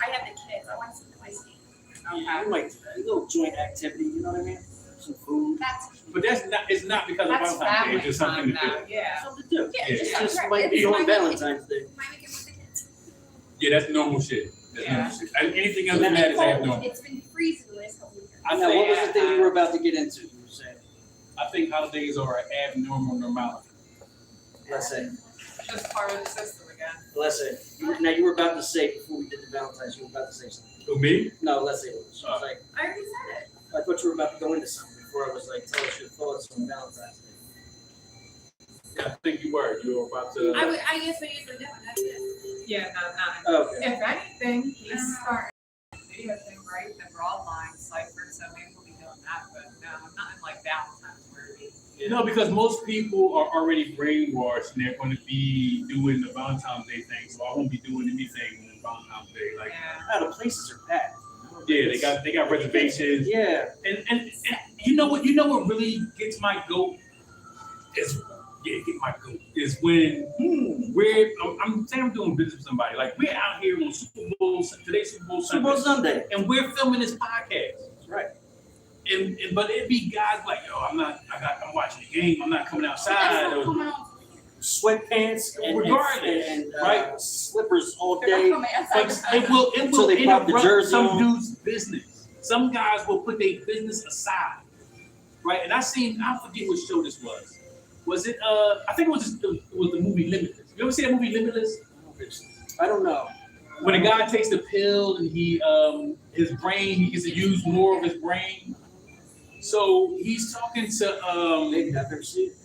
I have the kids. I want to see them ice cream. Yeah, you might a little joint activity. You know what I mean? Some food, That's But it's not because That's of Valentine's Day. family It's just something time to do. now. Yeah. something to do. yeah, Yeah. It just just right. might be It's on my weekend. Valentine's Day. My weekend with the kids. Yeah, that's normal shit. That's Yeah. normal shit. And anything else It's than that been is cold. abnormal. It's been freezing the last couple weekends. I Now, what was think the thing you were about to get into? You were saying. I think holidays are abnormal normality. Let's say. It's just part of the system again. Let's say. Now you were about to say before we did the Valentine's, you were about to say something. Who, me? No, let's say it was. She was like, I already said it. I thought you were about to go into something before I was like, tell us your thoughts on Valentine's Day. Yeah, I think you were. You were about to. I guess what you were doing. That's it. Yeah, not. Oh, okay. If anything, he's starting a video thing, right? The broad line cipher, so maybe we'll be doing that. But no, I'm not in like Valentine's worthy. No, because most people are already brainwashed and they're going to be doing the Valentine's Day thing, so I won't be doing anything on Valentine's Day. Like, Yeah. The places are packed. yeah, they got reservations, Yeah. and you know what really gets my goat is when I'm saying I'm doing business with somebody. Like we're out here on Super Bowl today's Super Bowl Super Bowl Sunday, Sunday. and we're filming this podcast. That's right. But it'd be guys like, yo, I'm watching the game. I'm not coming outside. That's not Or, coming on. sweatpants and Regardless, right? Slippers all They're day. not from my outside. But it will Until they pop the interrupt jersey some on. dude's business. Some guys will put their business aside, right? And I forget what show this was. Was it? I think it was the movie Limitless. You ever see that movie Limitless? I don't know. When a guy takes the pill and he gets to use more of his brain. So he's talking to Maybe I've never seen it.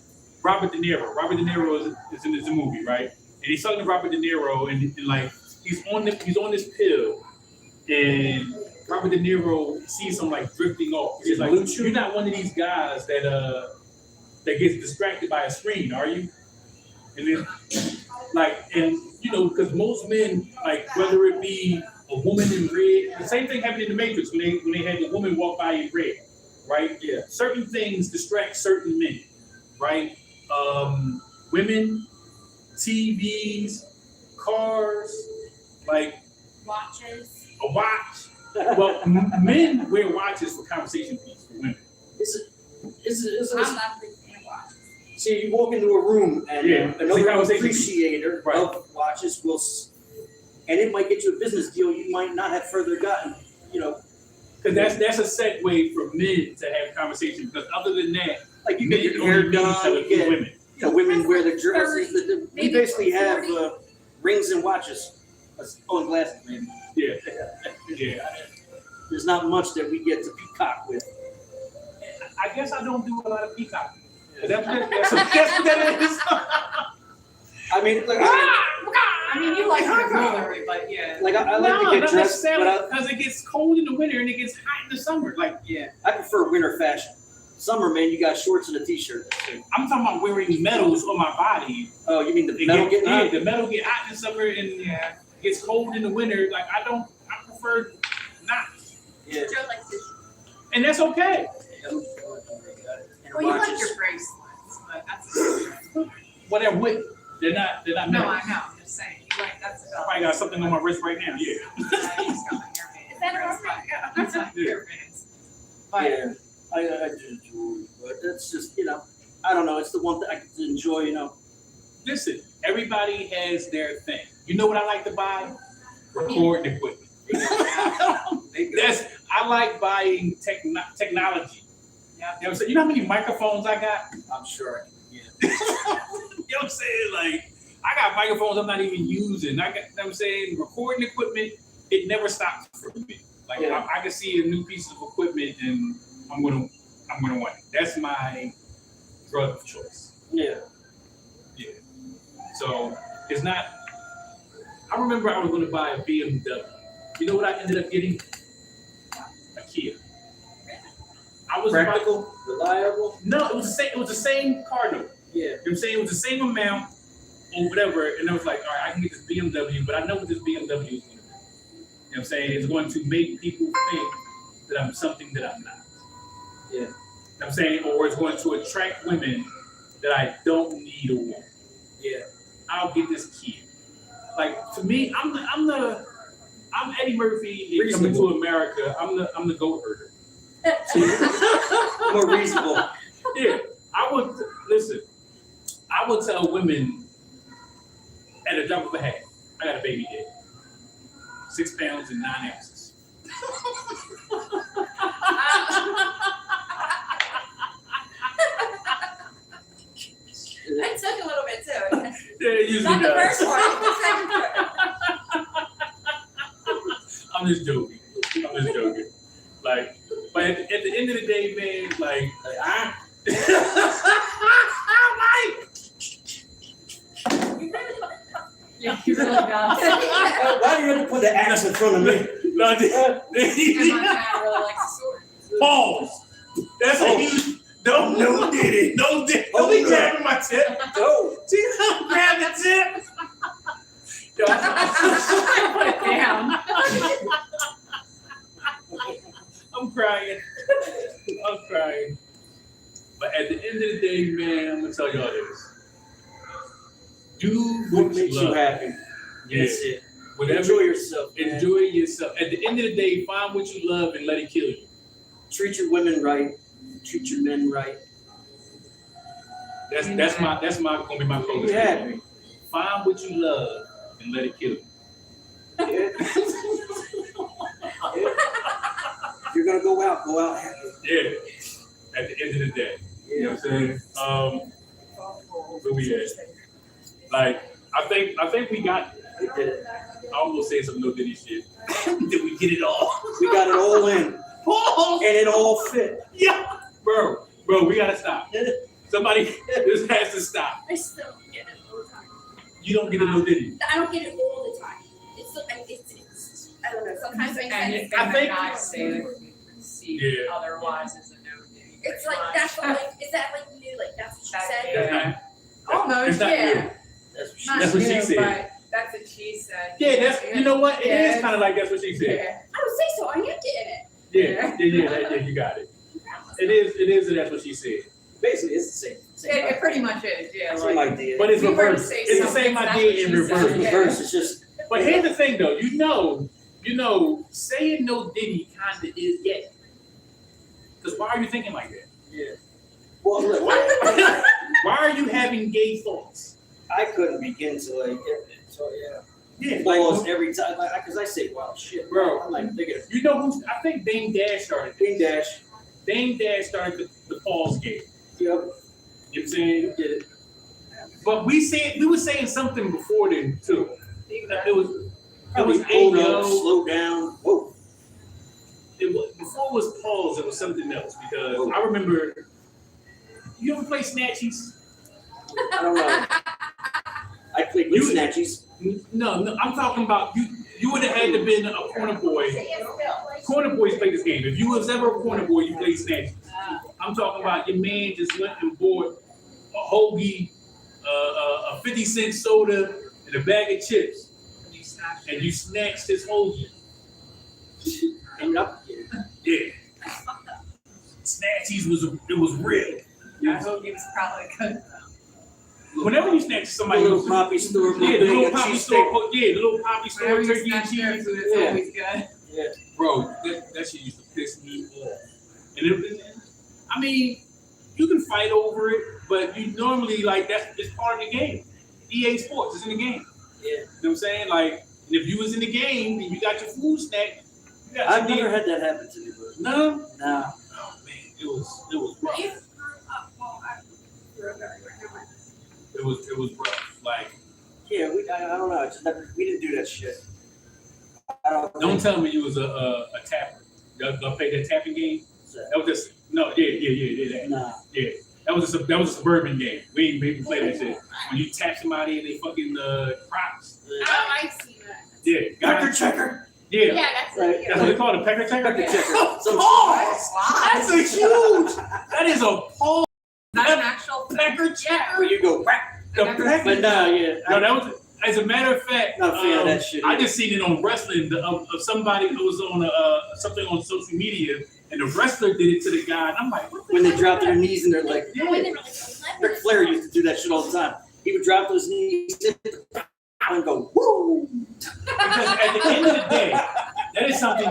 Robert De Niro. Robert De Niro is in this movie, right? And he's talking to Robert De Niro, and like he's on this pill, and Robert De Niro sees him like drifting off. He's like, "You're not one of these guys that gets distracted by a screen, are you?" And then, because most men, like whether it be a woman in red, the same thing happened in the Matrix when they had the woman walk by in red, right? Yeah. Certain things distract certain men, right? Women, TVs, cars, like Watches. a watch. Well, men wear watches for conversation piece for women. I'm not big fan of watches. See, you walk into a room and another conversation appreciator of watches will, and it might get you a business deal you might not have further gotten, Because that's a segue for men to have conversation. Because other than that, like you men get your only hair mean done, each other you through get, women. women wear their dresses. We Maybe basically have 40. rings and watches. And glasses, maybe. Yeah, yeah. There's not much that we get to peacock with. I guess I don't do a lot of peacocking. That's what that is. I mean, I mean, you like the jewelry, but yeah. like I like to get dressed, but because it gets cold in the winter and it gets hot in the summer. Like, I prefer winter fashion. Summer, man, you got shorts and a t-shirt. I'm talking about wearing metals on my body. Oh, you mean the metal getting hot? The metal get hot in the summer and gets cold in the winter. Like, I prefer not. Yeah. Joe likes this. And that's okay. Well, you like your bracelets, but that's Well, they're with. They're not no, metal. I know. I'm just saying. You like that's I probably got something on my wrist right now. Yeah. You just got the hairbands. Is that a Bracelet. Yeah, that's not hairbands. But Yeah, I do jewelry, but that's just, I don't know. It's the one thing I can enjoy, Listen, everybody has their thing. You know what I like to buy? Recording equipment. I like buying technology. yeah, You know what I'm saying? You know how many microphones I got? I'm sure. You know what I'm saying? Like, I got microphones I'm not even using. I got, you know what I'm saying? Recording equipment, it never stops for me. Like, I can see a new piece of equipment and I'm gonna want it. That's my drug of choice. Yeah. Yeah. So it's not. I remember I was going to buy a BMW. You know what I ended up getting? A Kia. I was Practical, reliable. No, it was the same. It was the same car note. Yeah. You know what I'm saying? It was the same amount or whatever. And I was like, all right, I can get this BMW, but I know what this BMW is going to do. You know what I'm saying? It's going to make people think that I'm something that I'm not. Yeah. You know what I'm saying? Or it's going to attract women that I don't need or want. Yeah. I'll get this Kia. Like, to me, I'm Eddie Murphy in Coming to America. I'm the goat herder. More reasonable. Yeah, I would tell women at a drop of a hat, I got a baby head, 6 pounds and 9 ounces. It took a little bit too. Yeah, it usually Not the does. first one, the second one. I'm just joking. Like, but at the end of the day, man, like yeah, you really does. Why do you have to put the axe in front of me? No, Because my cat really likes swords. pause. That's a huge. Don't Diddy. Don't be grabbing my tip. No. Don't grab the tip. Yo, Put it down. I'm crying. But at the end of the day, man, I'm gonna tell y'all this. Do What makes love. you happy? Yeah. That's it. Whatever. Enjoy yourself. Man. Enjoy yourself. At the end of the day, find what you love and let it kill you. Treat your women right. Treat your men right. That's my gonna be my closing. Yeah. Find what you love and let it kill you. Yeah. If you're gonna go out happy. Yeah. At the end of the day. Yeah. You know what I'm saying? Where we at? Like, I think we got We did it. I almost said some no Diddy shit. Did we get it all? We got it all in. And it all fit. Yeah. Bro, we gotta stop. Somebody this has to stop. I still don't get it all the time. You don't get a no Diddy. I don't get it all the time. It's I don't know. Sometimes I think I say that see Yeah. otherwise is a no Diddy. it's like that's what, like is that like new? Like that's what she said. That's not, Almost, it's not yeah. new. That's what she Not That's what she new, said. but that's what she said. Yeah, that's you know what? It Yeah. is kind of like that's what she said. Yeah. I would say so. I am getting it. Yeah, you got it. It is, and that's what she said. Basically, it's the same. It pretty much is, yeah. Same Like, idea. But it's We were to reversed. say It's the something, same that's idea what in she reverse. said. Reverse, it's just. But here's the thing, though. You know, saying no Diddy kind of is gay. Because why are you thinking like that? Yeah. Well, look, Why are you having gay thoughts? I couldn't begin to like get it. So yeah. Yeah, Pause every time, because I say wild shit, Bro. I'm like, thinking of you know who? I think Dame Dash started this. Bing Dash. Dame Dash started the pause game. Yep. You know what I'm saying? Did it. But we were saying something before then too. It was Hold up, Ayo. slow down. Whoa. Before it was pause, it was something else because I remember. You ever play Snatchies? I don't know. I played with Snatchies. No, I'm talking about you. You would have had to been a corner boy. Corner boys play this game. If you was ever a corner boy, you played Snatchies. I'm talking about your man just went and bought a hoagie, a 50-cent soda, and a bag of chips, and you snatched his hoagie. And up. Yeah. Snatchies was real. I hope it was probably good. Whenever you snatch somebody, The little poppy store. yeah, the little bag of poppy cheese store, yeah, the little poppy store, Whenever you turkey and snatch their cheese. food, it's Yeah. always good. Yeah. Bro, that shit used to piss me off. And I mean, you can fight over it, but you normally like it's part of the game. EA Sports is in the game. Yeah. You know what I'm saying? Like, if you was in the game and you got your food snack, you got I've your never had that happen to me, but No? nah. Oh man, it was rough. It was rough. Like, Yeah, I don't know. I just never, we didn't do that shit. I don't don't think tell me you was a tapper. Y'all played that tapping game? so. That was just yeah. Nah. Yeah, that was a suburban game. We ain't play that shit. When you tap somebody and they fucking Crocs. I've seen that. Yeah, Pecker Checker. Yeah, Yeah, that's Right. that's what they call it, a pecker checker. Pecker Checker. That's a huge. That is a pause. Not an actual Pecker checker. Where you go, whack. The Never pecker. But nah, yeah. No, that was. As a matter of fact, Not a fan of that shit I either. just seen it on wrestling of somebody who was on something on social media, and the wrestler did it to the guy, and I'm like, what the When they fuck drop is their that? knees and they're like, Yeah. When they were like Ric Flair used to do that shit all the time. He would drop those knees and go, woo. Because at the end of the day, that is something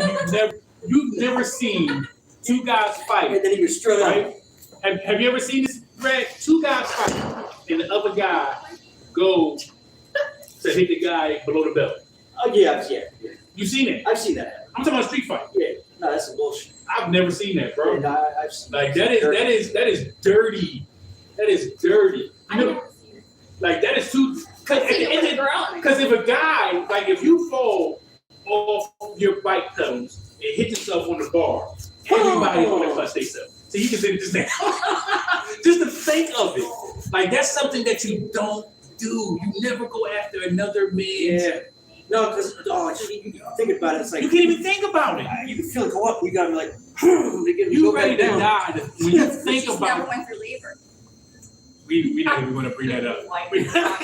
you've never seen two guys fight, And then he would strut right? out. Have you ever seen this, Greg? Two guys fight, and the other guy go to hit the guy below the belt. Oh, yeah. You seen it? I've seen that. I'm talking about street fight. Yeah. No, that's some bullshit. I've never seen that, bro. Yeah, no, I've seen Like that is dirty. That is dirty. I've You know, never seen it. like that is too. I've seen it with a girl. Because if a guy, like if you fall off your bike pedals and hit yourself on the bar, everybody's gonna clutch themselves. So you can say just that. Just to think of it, like that's something that you don't do. You never go after another man. Yeah. No, because you think about it, it's like You can't even think about it. you can feel it go up. You gotta be like, to get You go ready back to down. die when you think She's about never it. went through labor. We not even gonna bring that up. Like,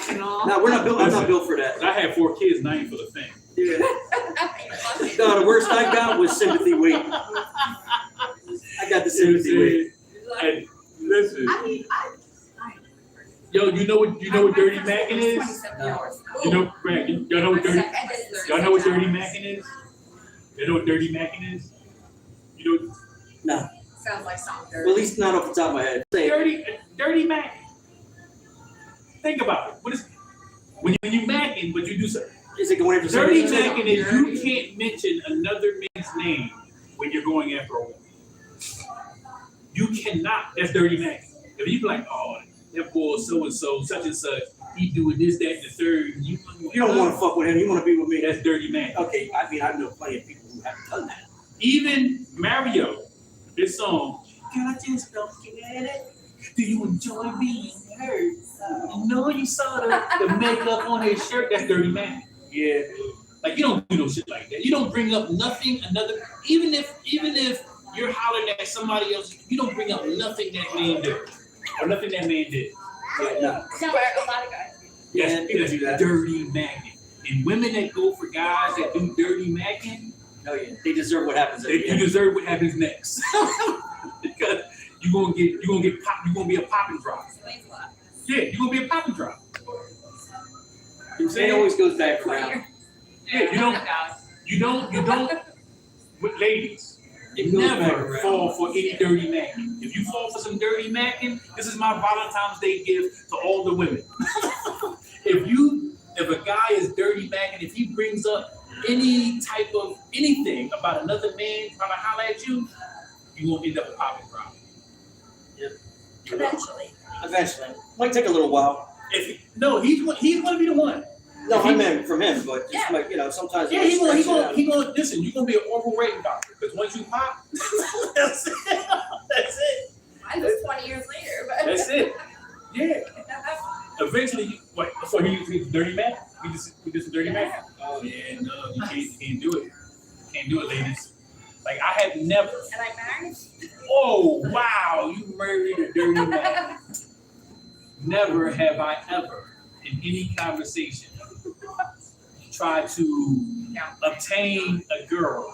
and all. No, we're not built. I'm not built for that. I had 4 kids and I ain't for the thing. Yeah. No, the worst I got was sympathy weight. I got the sympathy weight. And listen, I mean, yo, you know what Dirty Macking is? 27 hours. You know, Greg, y'all know what Dirty Macking is? You know what Dirty Macking is? You know, No, Sounds like something well, at least not off the top of my head. Say it. Dirty Macking. Think about it. What is when you macking, but you do something? Is it going after Dirty somebody? macking is you can't mention another man's name when you're going after a woman. You cannot. That's dirty macking. If you be like, oh, that boy so and so, such and such, he doing this, that, and the third. You don't want to fuck with him. You want to be with me. That's dirty macking. Okay, I mean, I know plenty of people who haven't done that. Even Mario, this song, "Girl, I just don't get it. Do you enjoy being hurt? You know you saw the makeup on his shirt. That's dirty macking. Yeah. Like you don't do no shit like that. You don't bring up nothing. Even if you're hollering at somebody else, you don't bring up nothing that man did or nothing that man did. Yeah, no. No, a lot of guys. Yeah, people do that. Dirty macking. And women that go for guys that do dirty macking, Oh yeah, they deserve what happens at the you end. deserve what happens next. Because you're gonna be a popping drop. Yeah, you're gonna be a popping drop. You know what I'm It saying? always goes back around. Yeah, you don't, with ladies, It goes back never around. fall for any dirty macking. If you fall for some dirty macking, this is my Valentine's Day gift to all the women. If a guy is dirty macking, if he brings up any type of anything about another man trying to holler at you, you're gonna end up a popping drop. Eventually. Eventually. Might take a little while. He's gonna be the one. No, If I he- meant from him, but just Yeah. like, sometimes. Yeah, he's gonna listen. You're gonna be an oral rating doctor because once you pop, that's it. That's it. Mine was 20 years later, but. That's it. Yeah. Eventually, so he's dirty man. He just a dirty man. Oh yeah, no, you can't do it. Can't do it, ladies. Like I have never. And I married. Oh wow, you married a dirty man. Never have I ever, in any conversation, tried to obtain a girl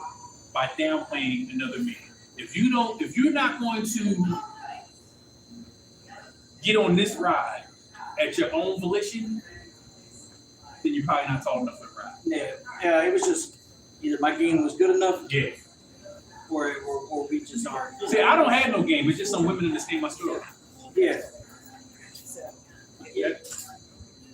by downplaying another man. If you're not going to get on this ride at your own volition, then you're probably not tall enough for the ride. Yeah, it was just either my game was good enough Yeah. or we just aren't. See, I don't have no game. It's just some women understand my story. Yeah. Yeah.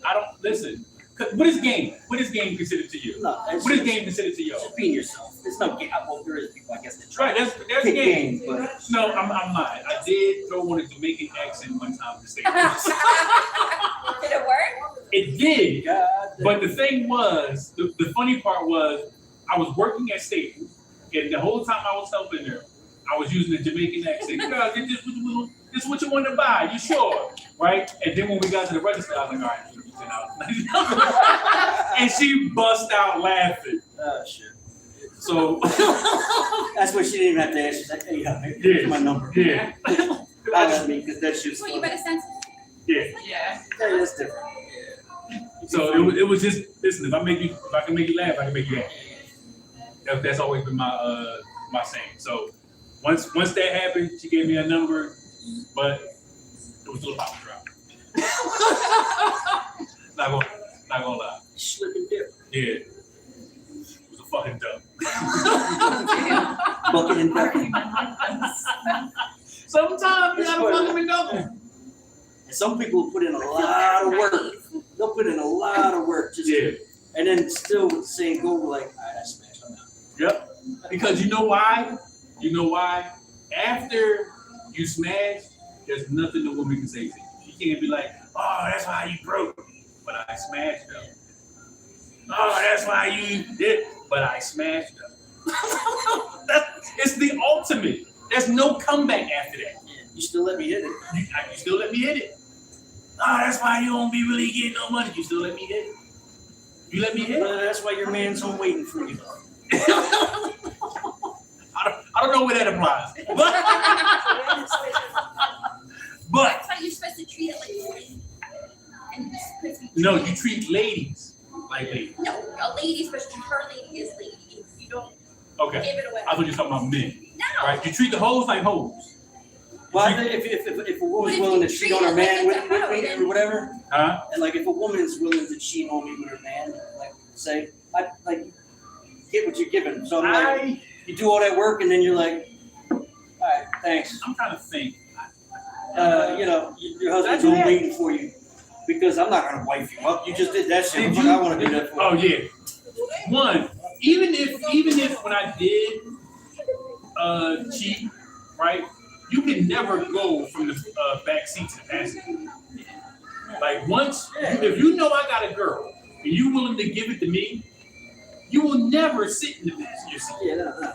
I don't listen. What is game? What is game considered to you? No, that's What is game considered to you? just being yourself. There's no game. Well, there is people, I guess, that try Right, that's pick game. games, but No, I'm lying. I did throw one a Jamaican accent one time to say Did it work? it did. God, But the thing was, the funny part was, I was working at Staples, and the whole time I was helping her, I was using the Jamaican accent. Girl, get this is what you want to buy. You sure? Right? And then when we got to the register, I was like, all right, you $10. And she bust out laughing. oh shit. So That's what she didn't even have to ask. She's like, hey, Yeah. here's my number. yeah, That's me, because that shit's Well, you funny. better sense. yeah. Yeah. Yeah, that's different. So it was just listen. If I can make you laugh, I can make you happy. That's always been my saying. So once that happened, she gave me a number, but it was a little pop drop. not gonna lie. Slip and dip. Yeah, it was a fucking dub. Bucket and bucket. Sometimes you gotta fuck them and dump them. And some people put in a lot of work. They'll put in a lot of work just Yeah. and then still with the same goal, like, all right, I smashed them out. Yep. Because you know why? You know why? After you smash, there's nothing the woman can say to you. She can't be like, oh, that's why you broke me, but I smashed them. Oh, that's why you did, but I smashed them. It's the ultimate. There's no comeback after that. Yeah, you still let me hit it. You still let me hit it. Oh, that's why you don't be really getting no money. You still let me hit it. You let me hit it. Well, that's why your man's home waiting for you. I don't know where that applies. But That's how you're supposed to treat it like a lady. And you're supposed to be no, treated- you treat ladies like ladies. No, a lady's supposed to treat her lady as lady. You don't Okay. give it away. I thought you were talking about men. No. Right? You treat the hoes like hoes. Well, I think if a woman's But if willing you to cheat treat on her it man like it's a with hoe, me then- or whatever, Huh? and like if a woman is willing to cheat on me with her man, like say, I like get what you're given. So I'm like, you do all that work and then you're like, all right, thanks. I'm trying to think. Your husband's That's home it. waiting for you. Because I'm not gonna wife you up. You just did that shit. Did I you? want to do that for Oh you. yeah. One, even if when I did cheat, right? You can never go from the back seat to the passenger. Like once, if you know I got a girl and you willing to give it to me, you will never sit in the passenger seat. Yeah, no.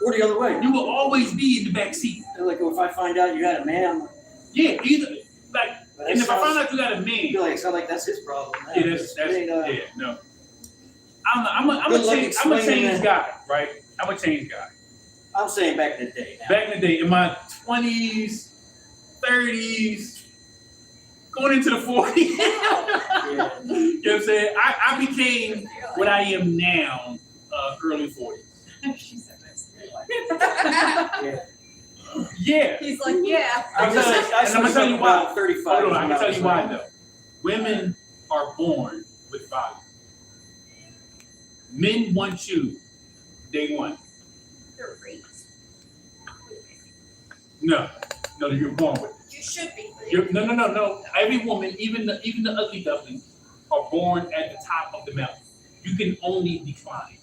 Or the other way. You will always be in the back seat. Like if I find out you had a man, Yeah, either like, and if I find out you got a man, you'd be like, sound like that's his problem. yeah, that's yeah, no. I'm a change that. guy, right? I'm a change guy. I'm saying back in the day. Now. Back in the day, in my 20s, 30s, going into the 40s. Yeah. You know what I'm saying? I became what I am now, early 40s. She said this. Yeah. Yeah. He's like, yeah. I'm gonna tell you why. 35. Hold on, I can tell you why though. Women are born with value. Men want you day one. They're raised. No, you're born with it. You should be. No. Every woman, even the ugly ducklings, are born at the top of the mountain. You can only decline,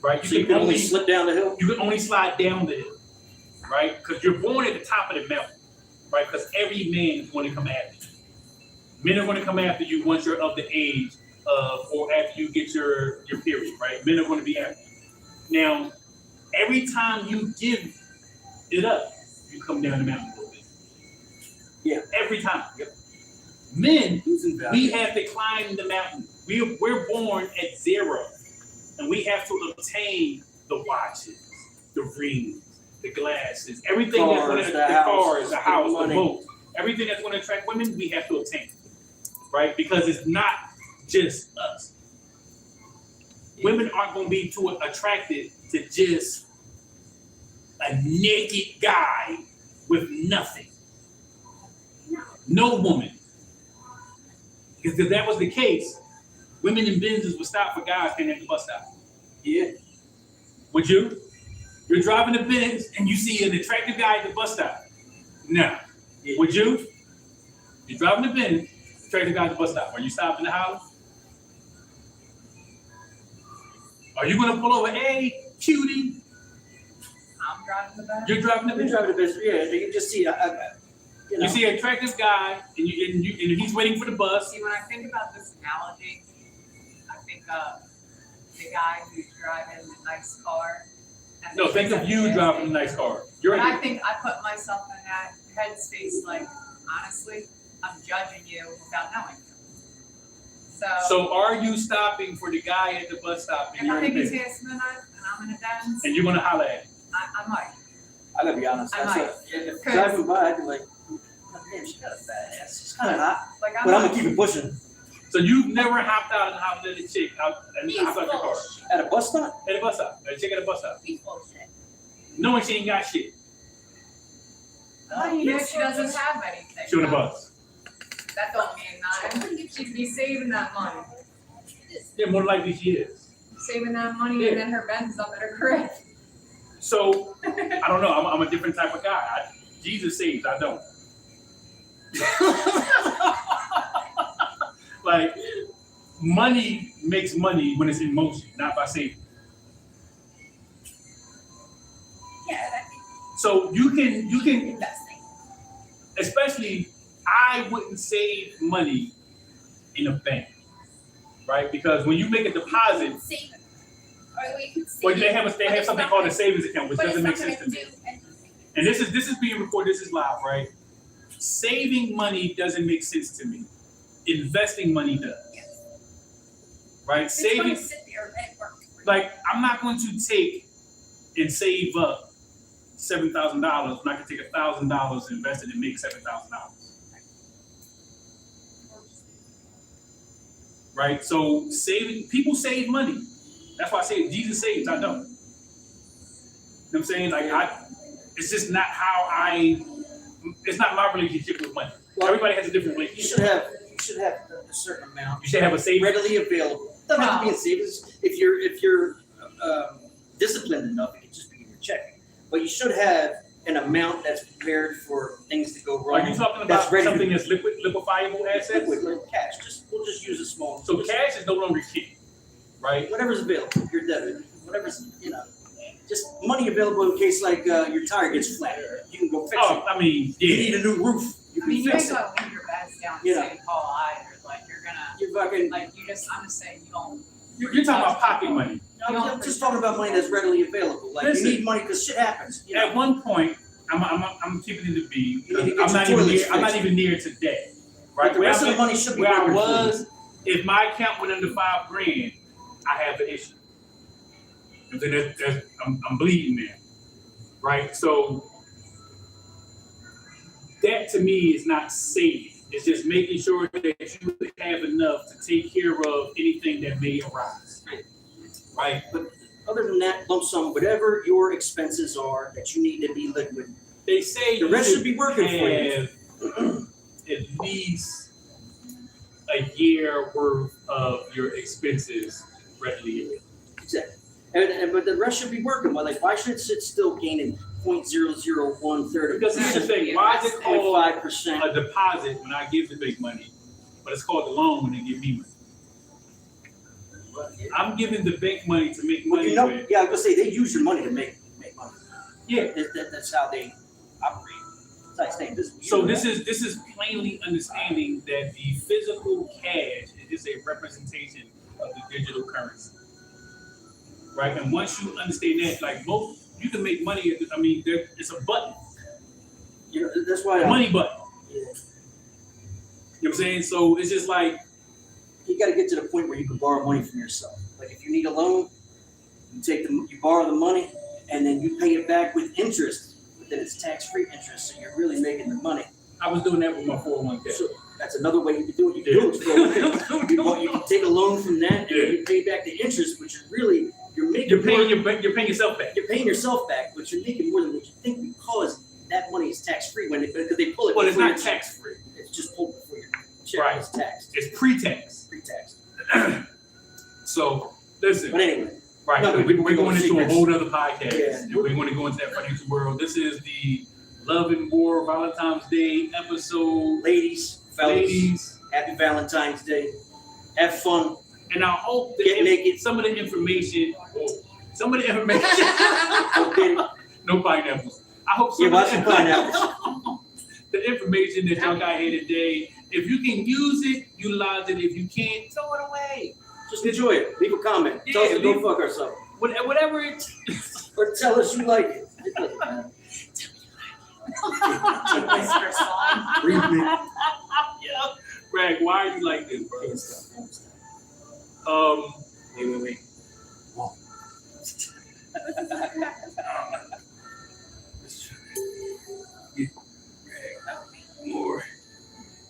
right? You can only slip down the hill? You can only slide down the hill, right? Because you're born at the top of the mountain, right? Because every man is going to come after you. Men are going to come after you once you're of the age of, or after you get your period, right? Men are going to be after you. Now, every time you give it up, you come down the mountain a little bit. Yeah. Every time. Yep. Men, we have to climb the mountain. We're born at 0, and we have to obtain the watches, the rings, the glasses, everything that's going to the cars, the house, the boat, everything that's going to attract women, we have to obtain, right? Because it's not just us. Women aren't going to be too attracted to just a naked guy with nothing. No woman. Because if that was the case, women in Benzes would stop for guys standing at the bus stop. Yeah. Would you? You're driving the Benz and you see an attractive guy at the bus stop. No. Yeah. Would you? You're driving the Benz, attractive guy at the bus stop. Are you stopping the house? Are you gonna pull over? Hey, cutie. I'm driving the bus. You're driving the I've been Benz. driving the business. Yeah, you can just see. You see an attractive guy, and he's waiting for the bus. See, when I think about this analogy, I think of the guy who's driving a nice car. And No, think of you driving a nice car. And I think I put myself in that headspace, like, honestly, I'm judging you without knowing you. So are you stopping for the guy at the bus stop? if I think he's handsome enough and I'm in a Benz, And you're gonna holler at him? I might. I gotta be honest. I might. If driving by, I'd be like, damn, she got a fat ass. She's kind of hot. Like, But I'm gonna keep it pushing. So you've never hopped out and hopped at a chick hopped out your car At a bus stop? at a bus stop? A chick at a bus stop, He's bullshit. knowing she ain't got shit. How do you know she doesn't have anything? She on the bus. That don't mean nothing. She'd be saving that money. Yeah, more likely she is. Saving that money and then her Benz is up at her crib. So I don't know. I'm a different type of guy. Jesus saves, I don't. Like, money makes money when it's in motion, not by saving. Yeah, I think So you can, investing. especially, I wouldn't save money in a bank, right? Because when you make a deposit, Save it. Or we could save well, they have but it's something not called a gonna- savings account, which but doesn't make it's not sense to me. gonna do anything. And this is being recorded. This is live, right? Saving money doesn't make sense to me. Investing money does, Yes. right? It's Saving, gonna sit there and work. like, I'm not going to take and save up $7,000 when I can take $1,000 invested and make $7,000. Right? So people save money. That's why I say Jesus saves, I don't. You know what I'm saying? Like, it's just not it's not my relationship with money. Well, Everybody has a different You relationship. should have a certain amount. You should have a savings. Readily available. Doesn't have to be in savings. If you're disciplined enough, it can just be in your checking. But you should have an amount that's prepared for things to go wrong. Are you talking That's about ready something to- that's liquefiable assets? Liquid, like cash. We'll just use a small. So cash is no longer king, right? Whatever's available, your debit, whatever's, just money available in case like your tire gets flat. You can go fix it. I mean, You yeah. need a new roof. You I mean, can you fix ain't it. gonna leave your bags down Yeah. in St. Paul either. Like you're gonna, You're fucking. like I'm just saying you don't. You're talking about pocket money. I'm just talking about money that's readily available. Like Listen. you need money because shit happens. At one point, I'm keeping it to be. You need to get I'm your not even toilets near. I'm not fixed. even near today, But right? the rest of the money should be where I working for was. If my account went under $5,000, I have an issue. And then I'm bleeding there, right? So that to me is not saving. It's just making sure that you have enough to take care of anything that may arise, right? But other than that, lump sum, whatever your expenses are that you need to be liquid, They say the rest should be working for you. have at least a year worth of your expenses readily available. Exactly. But the rest should be working. Well, like, why should it sit still gaining 0.001 third of Because here's the thing, why is it called 0.5%? a deposit when I give the big money, but it's called a loan when they give me money? I'm giving the bank money to make Well, money yeah, I with. was gonna say they use your money to make money. Yeah. That's how they operate. It's like staying visible. So this is plainly understanding that the physical cash is a representation of the digital currency, right? And once you understand that, like you can make money. It's a button, that's why a money button. Yeah. You know what I'm saying? So it's just like, You got to get to the point where you can borrow money from yourself. Like if you need a loan, you borrow the money, and then you pay it back with interest. But then it's tax-free interest, so you're really making the money. I was doing that with my 401k. So that's another way you can do it. You can do it. You can take a loan from that, and then you pay back the interest, which is really you're paying yourself back. You're paying yourself back, but you're making more than what you think because that money is tax-free because they pull it. Well, it's before not your- tax free. It's just pulled before your check. Right. It's taxed. It's pre-tax. Pre-taxed. So listen. But anyway. Right, No, we're going into a secrets. whole other podcast, Yeah. and we're going to go into that financial world. This is the Love and War Valentine's Day episode. Ladies, fellas, Ladies, happy Valentine's Day. Have fun. and I hope that Get naked. some of the information, Okay. no pineapples. I hope Yeah, some watch of the pineapples. the information that y'all got here today, if you can use it, utilize it. If you can't, throw it away. Just enjoy it. Leave a comment. Tell us to leave- go fuck ourselves. Whatever it. Or tell us you like it. Whisper song. Read me. Yeah. Greg, why are you like this, bro? Can't stop. Wait. Whoa. Get Greg more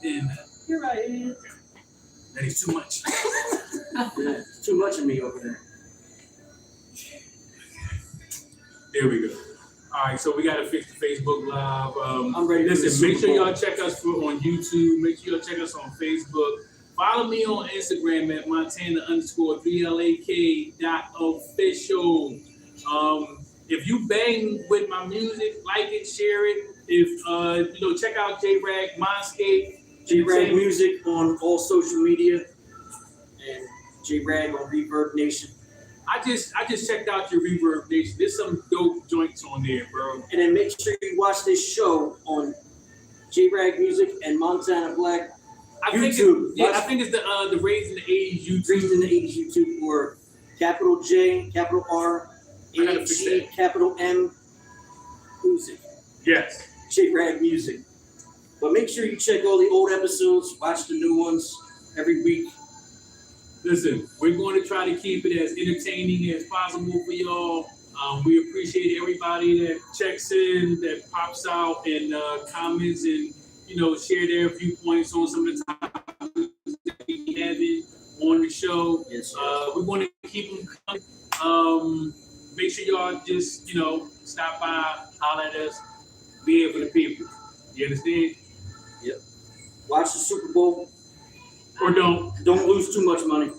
in. You're right. That is too much. Yeah, it's too much of me over there. There we go. All right, so we got to fix the Facebook Live. I'm ready for the Listen, make Super sure Bowl. y'all check us on YouTube. Make sure y'all check us on Facebook. Follow me on Instagram at Montana_BLAK.official. If you bang with my music, like it, share it. If check out jRagMusic. jRagMusic on all social media, and jRag on Reverb Nation. I just checked out your Reverb Nation. There's some dope joints on there, bro. And then make sure you watch this show on jRagMusic and Montana Blak YouTube. I think it's the Raised in the 80s YouTube. Raised in the 80s YouTube, or capital J, capital R, I gotta fix A-G, that. capital M, Music. Yes. jRagMusic. But make sure you check all the old episodes, watch the new ones every week. Listen, we're going to try to keep it as entertaining as possible for y'all. We appreciate everybody that checks in, that pops out and comments and, share their viewpoints on some of the topics that we have on the show. Yes, We're going to keep them coming. Make sure y'all just, stop by, holler at us, be here for the people. You understand? Yep. Watch the Super Bowl. Or don't. Don't lose too much money.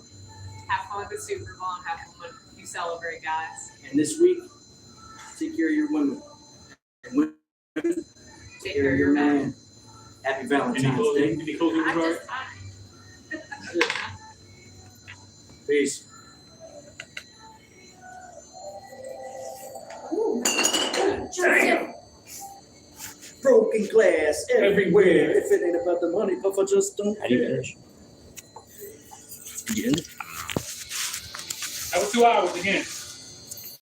Have fun with the Super Bowl and have fun when you celebrate, guys. And this week, take care of your women. And care of your man. Happy Valentine's Day. Any closing I remarks? just, Peace. Damn. Broken glass everywhere. If it ain't about the money, Puffer just don't How do you care. finish? You end it? That was 2 hours again.